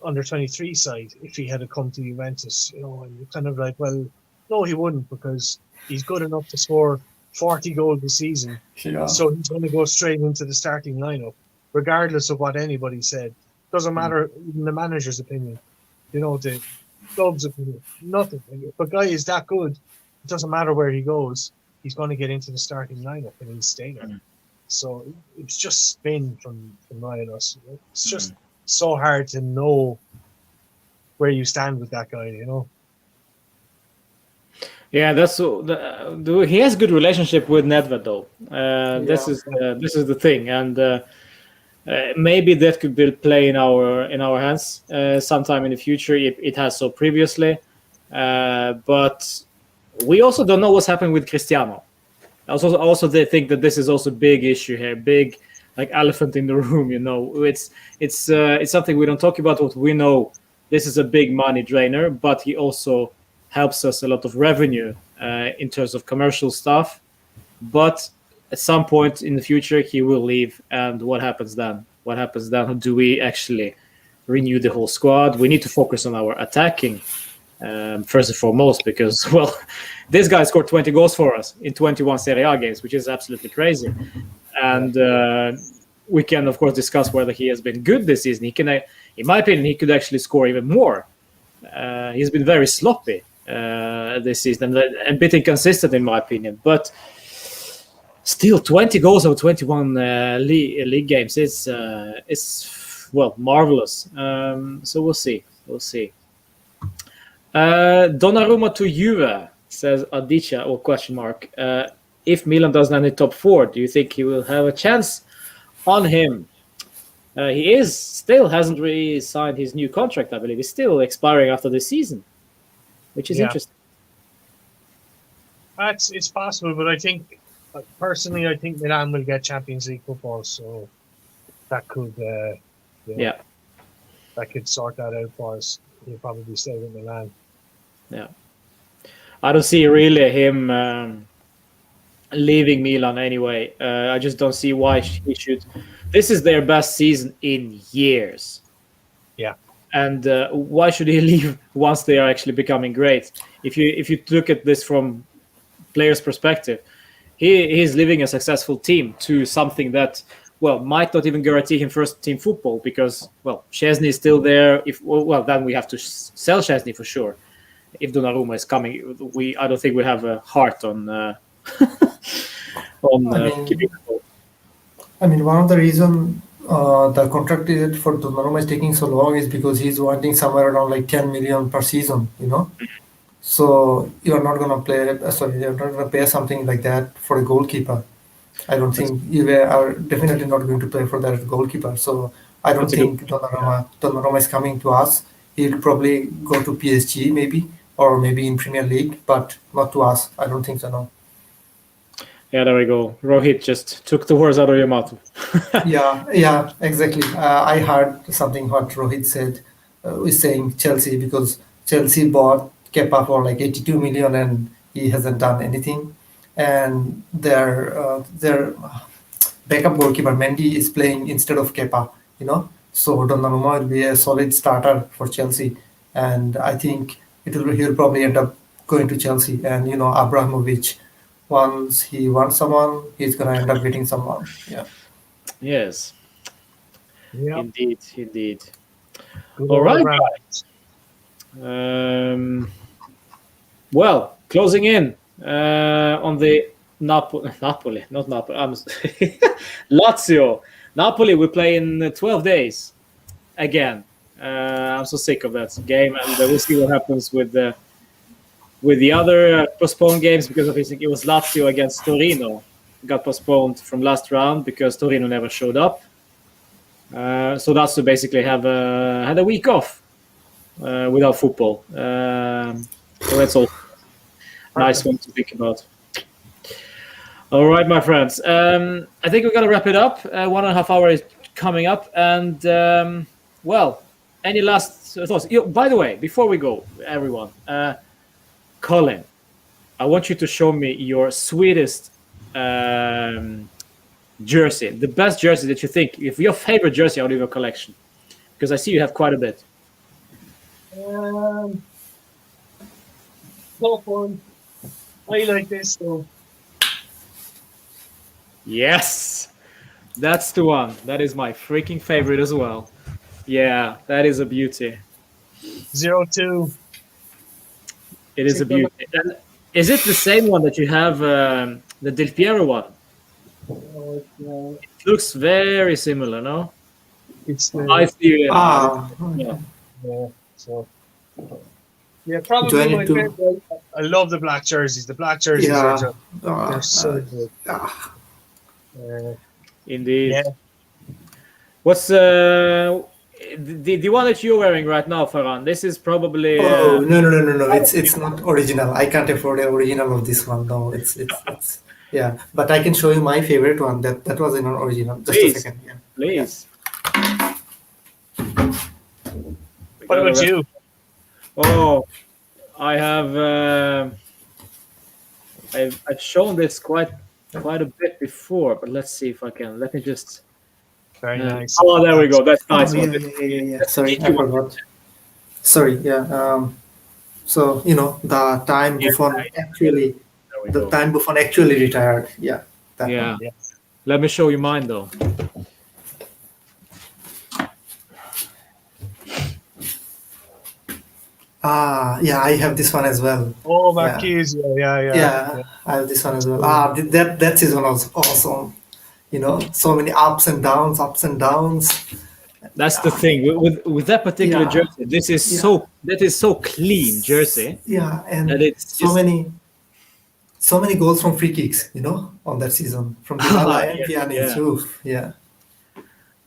under-23 side if he had come to Juventus. You know, and you're kind of like, well, no, he wouldn't, because he's good enough to score 40 goals a season. Yeah. So he's going to go straight into the starting lineup, regardless of what anybody said. Doesn't matter, even the manager's opinion. You know, the club's opinion. Nothing. If a guy is that good, it doesn't matter where he goes. He's going to get into the starting lineup and he'll stay there. So it's just spin from Ryan. It's just so hard to know where you stand with that guy, you know. Yeah, he has a good relationship with Nedved though. This is the thing, and maybe that could play in our hands sometime in the future. It has so previously, but we also don't know what's happening with Cristiano. Also, they think that this is also a big issue here. Big like elephant in the room. It's something we don't talk about. What we know, this is a big money drainer, but he also helps us a lot of revenue in terms of commercial stuff. But at some point in the future, he will leave, and what happens then? What happens then? Do we actually renew the whole squad? We need to focus on our attacking first and foremost, because this guy scored 20 goals for us in 21 Serie A games, which is absolutely crazy. And we can, of course, discuss whether he has been good this season. He can, in my opinion, he could actually score even more. He's been very sloppy this season and a bit inconsistent, in my opinion. But still, 20 goals over 21 league games is marvelous. So we'll see. Donnarumma to Juve, says Aditya, or question mark. If Milan doesn't end in top 4, do you think he will have a chance on him? He still hasn't really signed his new contract, I believe. He's still expiring after this season, which is interesting. It's possible, but I think, personally, I think Milan will get Champions League football, so that could that could sort that out for us. He'll probably stay with Milan. Yeah, I don't see really him leaving Milan anyway. I just don't see why he should. This is their best season in years. Yeah, and why should he leave once they are actually becoming great? If you look at this from players' perspective, he's leaving a successful team to something that might not even guarantee him first team football, because Szczesny is still there. Then we have to sell Szczesny for sure. If Donnarumma is coming, I don't think we have a heart on keeping the ball. I mean, one of the reason the contract for Donnarumma is taking so long is because he's wanting somewhere around like 10 million per season. So you're not gonna you're not gonna pay something like that for a goalkeeper. I don't think you are definitely not going to pay for that goalkeeper. So I don't think Donnarumma is coming to us. He'll probably go to PSG maybe, or maybe in Premier League, but not to us. I don't think so, no. Yeah, there we go. Rohit just took the words out of your mouth. yeah, exactly. I heard something what Rohit said. Is saying Chelsea, because Chelsea bought Kepa for like 82 million and he hasn't done anything. And their backup goalkeeper Mendy is playing instead of Kepa, So Donnarumma will be a solid starter for Chelsea, and I think he'll probably end up going to Chelsea. And Abramovich, once he wants someone, he's gonna end up getting someone. Yeah. Yes. Yeah. Indeed. Good All right. Guys. Closing in on the Napoli, not Napoli. Lazio. Napoli we play in 12 days again. I'm so sick of that game, and we'll see what happens with the other postponed games, because obviously it was Lazio against Torino. Got postponed from last round because Torino never showed up. So Lazio basically had a week off without football. So that's all. Nice one to think about. All right, my friends. I think we're going to wrap it up. 1.5 hours is coming up. And, any last thoughts? By the way, before we go, everyone, Colin, I want you to show me your sweetest jersey, the best jersey that you think, if your favorite jersey out of your collection, because I see you have quite a bit. Top one. I like this though. Yes, that's the one. That is my freaking favorite as well. Yeah, that is a beauty. 02. It is a beauty. And is it the same one that you have, the Del Piero one? It looks very similar, no? It's the I see. Yeah, probably my favorite. I love the black jerseys. The black jerseys are they're so good. Indeed. Yeah. What's the one that you're wearing right now, Farhan? This is probably. No. It's not original. I can't afford the original of this one. No, it's Yeah, but I can show you my favorite one. That was in an original. Just Please. a second. Yeah. Please. What about you? Oh, I have. I've shown this quite a bit before, but let's see if I can. Let me just. Very nice. Oh, there we go. That's Oh, nice yeah, one. yeah. Sorry, I forgot. Sorry. Yeah. So the time Buffon actually, There we the go. time Buffon actually retired. Yeah. That Yeah. one. Yeah. Let me show you mine though. Yeah, I have this one as well. Oh, Yeah. Marquise. Yeah. Yeah, I have this one as well. That season was awesome. So many ups and downs, That's the thing with that particular Yeah. jersey. This is Yeah. that is so clean jersey. Yeah, and And it's so just- many goals from free kicks, on that season from Dybala and Yes, Pjanic. yeah. Oof, yeah.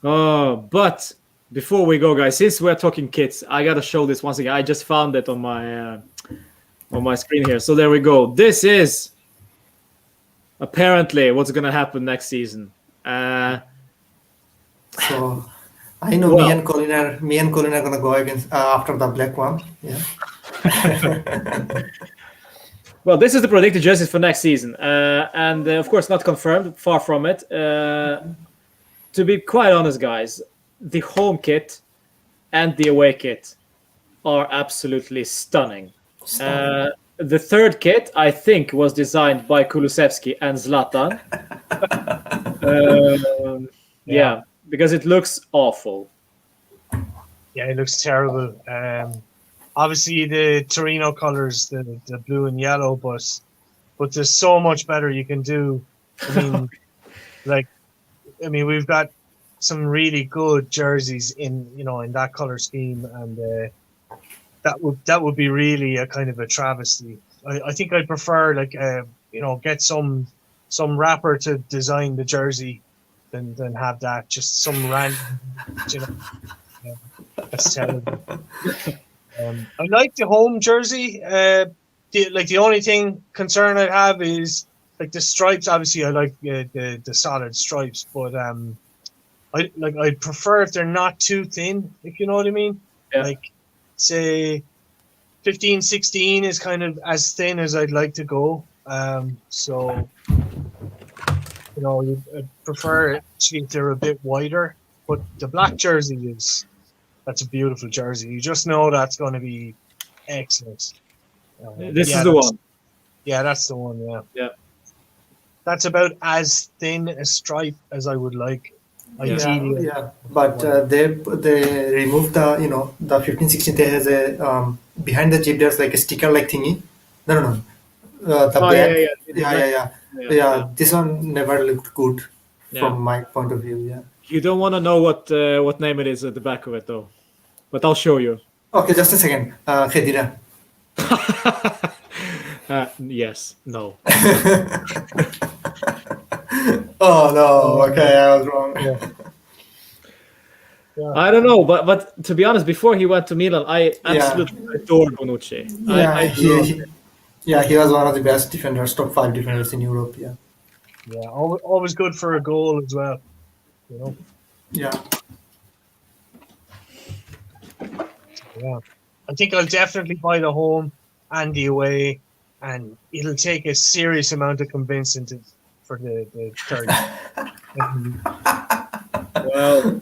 Oh, but before we go, guys, since we're talking kits, I gotta show this once again. I just found it on my screen here. So there we go. This is apparently what's gonna happen next season. So I know Well- me and Colin are gonna go against after the black one. Yeah. Well, this is the predicted jerseys for next season, and of course not confirmed. Far from it. To be quite honest, guys, the home kit and the away kit are absolutely stunning. The third kit, I think, was designed by Kulusevski and Zlatan. Yeah, because it looks awful. Yeah, it looks terrible. Obviously the Torino colors, the blue and yellow, but there's so much better you can do. I mean, we've got some really good jerseys in that color scheme, and that would be really a kind of a travesty. I think I'd prefer get some rapper to design the jersey than have that just some random. Yeah, that's terrible. I like the home jersey. The only concern I have is like the stripes. Obviously, I like the solid stripes, but I prefer if they're not too thin. If you know what I mean. Yeah. Like say 15, 16 is kind of as thin as I'd like to go. So I prefer actually if they're a bit wider. But the black jersey that's a beautiful jersey. You just know that's going to be excellent. This is the one. Yeah, that's the one. Yeah. Yeah. That's about as thin a stripe as I would like. Ideally. Yeah. But they removed the 15-16. There has a behind the chip. There's like a sticker like thingy. No. The black. Yeah. This one never looked good from my point of view. Yeah. You don't want to know what name it is at the back of it, though. But I'll show you. Okay, just a second. Khedira. Yes. No. Oh no. Okay, I was wrong. Yeah. I don't know, but to be honest, before he went to Milan, I absolutely adored Bonucci. He was one of the best defenders, top 5 defenders in Europe. Yeah. Yeah. Always good for a goal as well. Yeah. Yeah. I think I'll definitely buy the home and the away, and it'll take a serious amount of convincing for the third. Well,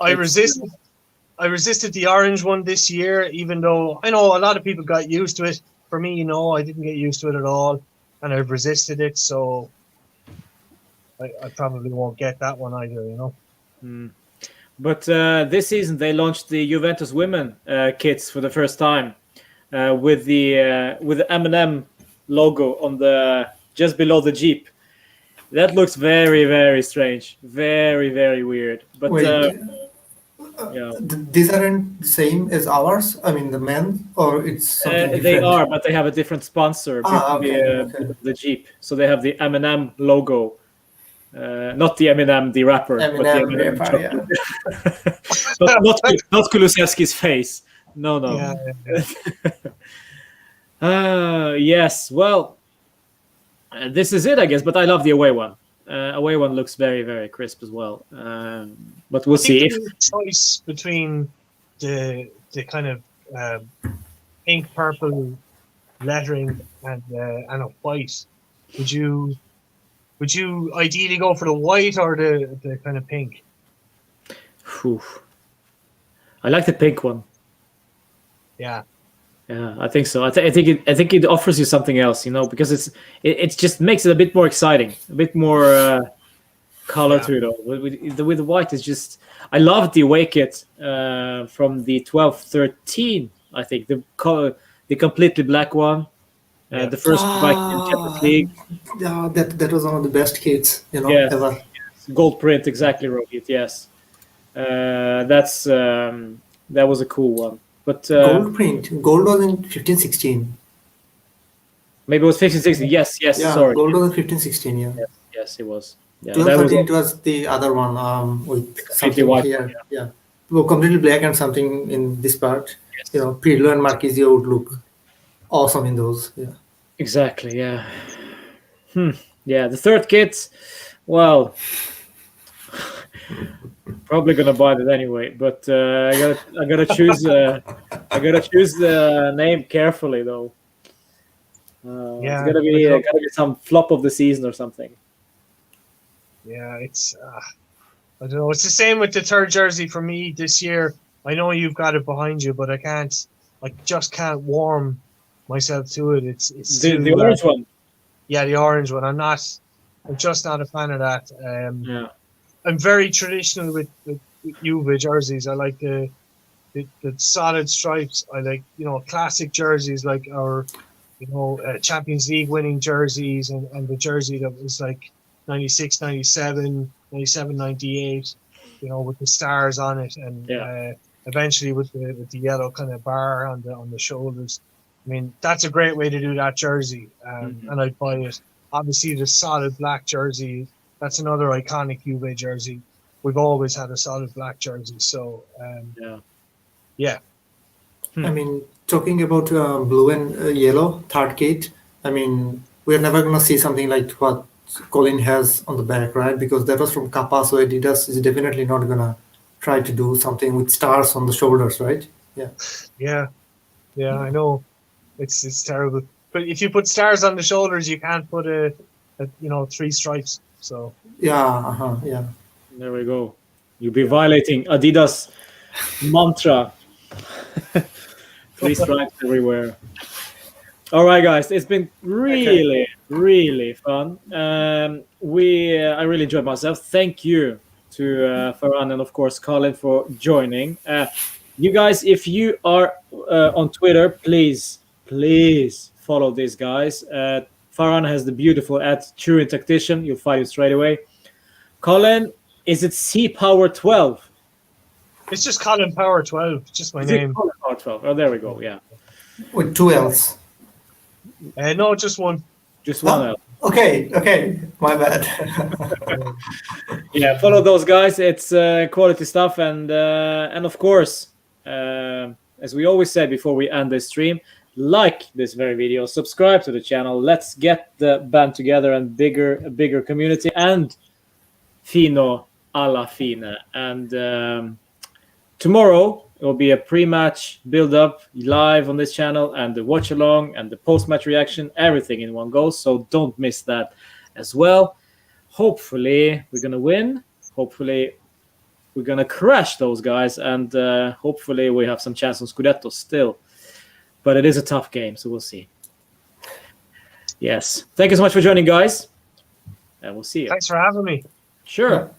I resisted the orange one this year, even though I know a lot of people got used to it. For me, I didn't get used to it at all, and I've resisted it, so I probably won't get that one either, But this season they launched the Juventus women kits for the first time with the M&M logo on the just below the Jeep. That looks very, very strange, very, very weird. But these aren't the same as ours. I mean, the men, or it's something different. They are, but they have a different sponsor. Okay. The Jeep, so they have the M&M logo. Not the Eminem, the rapper, but the M&M rapper, not Kulusevski's face. No. Yeah. Yes. Well, this is it, I guess. But I love the away one. Away one looks very, very crisp as well. But we'll see. The choice between the kind of pink purple lettering and a white, would you ideally go for the white or the kind of pink? Whew. I like the pink one. Yeah. Yeah, I think so. I think it offers you something else, because it just makes it a bit more exciting, a bit more color to it all. With the white, is just. I love the away kit from the 12-13. I think the completely black one, the first Viking Champions League. Yeah, that was one of the best kits, ever. Gold print, exactly, Rohit. Yes, that was a cool one. But gold print. Gold was in 15-16. Maybe it was 15-16. Yes. Yeah, Sorry. gold was in 15-16. Yeah. Yes, it was. Yeah, 12-13 it was the other one with something white here. one, Yeah. Well, completely black and something in this part. Yes. Pirlo and Marquisio would look awesome in those. Yeah. Exactly. Yeah. Yeah. The third kit. Well. Probably gonna buy that anyway, but I gotta choose. I gotta choose the name carefully though. It's gotta be some flop of the season or something. Yeah, it's I don't know. It's the same with the third jersey for me this year. I know you've got it behind you, but I just can't warm myself to it. It's the orange one. Yeah, the orange one. I'm just not a fan of that. Yeah. I'm very traditional with Juve jerseys. I like the solid stripes. I like classic jerseys like our Champions League winning jerseys and the jersey that was like 96, 97, 97, 98. With the stars on it and eventually with the yellow kind of bar on the shoulders. I mean, that's a great way to do that jersey, and I'd buy it. Obviously, the solid black jersey. That's another iconic Juve jersey. We've always had a solid black jersey. So, yeah. I mean, talking about blue and yellow third kit, I mean, we're never going to see something like what Colin has on the back, right? Because that was from Kappa, so Adidas is definitely not going to try to do something with stars on the shoulders, right? Yeah. Yeah, I know. It's terrible. But if you put stars on the shoulders, you can't put a 3 stripes. So yeah. There we go. You'll be violating Adidas mantra. 3 stripes everywhere. All right, guys. It's been really, really fun. I really enjoyed myself. Thank you to Farhan and, of course, Colin for joining. You guys, if you are on Twitter, please follow these guys. Farhan has the beautiful @Turing Tactician. You'll find it straight away. Colin, is it C Power 12? It's just Colin Power 12. Just my name. Colin Power 12. Oh, there we go. Yeah. With 2 L's. No, just one. Just one L. Okay. My bad. Yeah, follow those guys. It's quality stuff, and of course, as we always say before we end this stream, like this very video, subscribe to the channel. Let's get the band together and a bigger community. And fino alla fine. And tomorrow it will be a pre-match build-up live on this channel, and the watch-along and the post-match reaction, everything in one go. So don't miss that as well. Hopefully we're gonna win. Hopefully we're gonna crash those guys, and hopefully we have some chance on Scudetto still. But it is a tough game, so we'll see. Yes. Thank you so much for joining, guys. And we'll see you. Thanks for having me. Sure.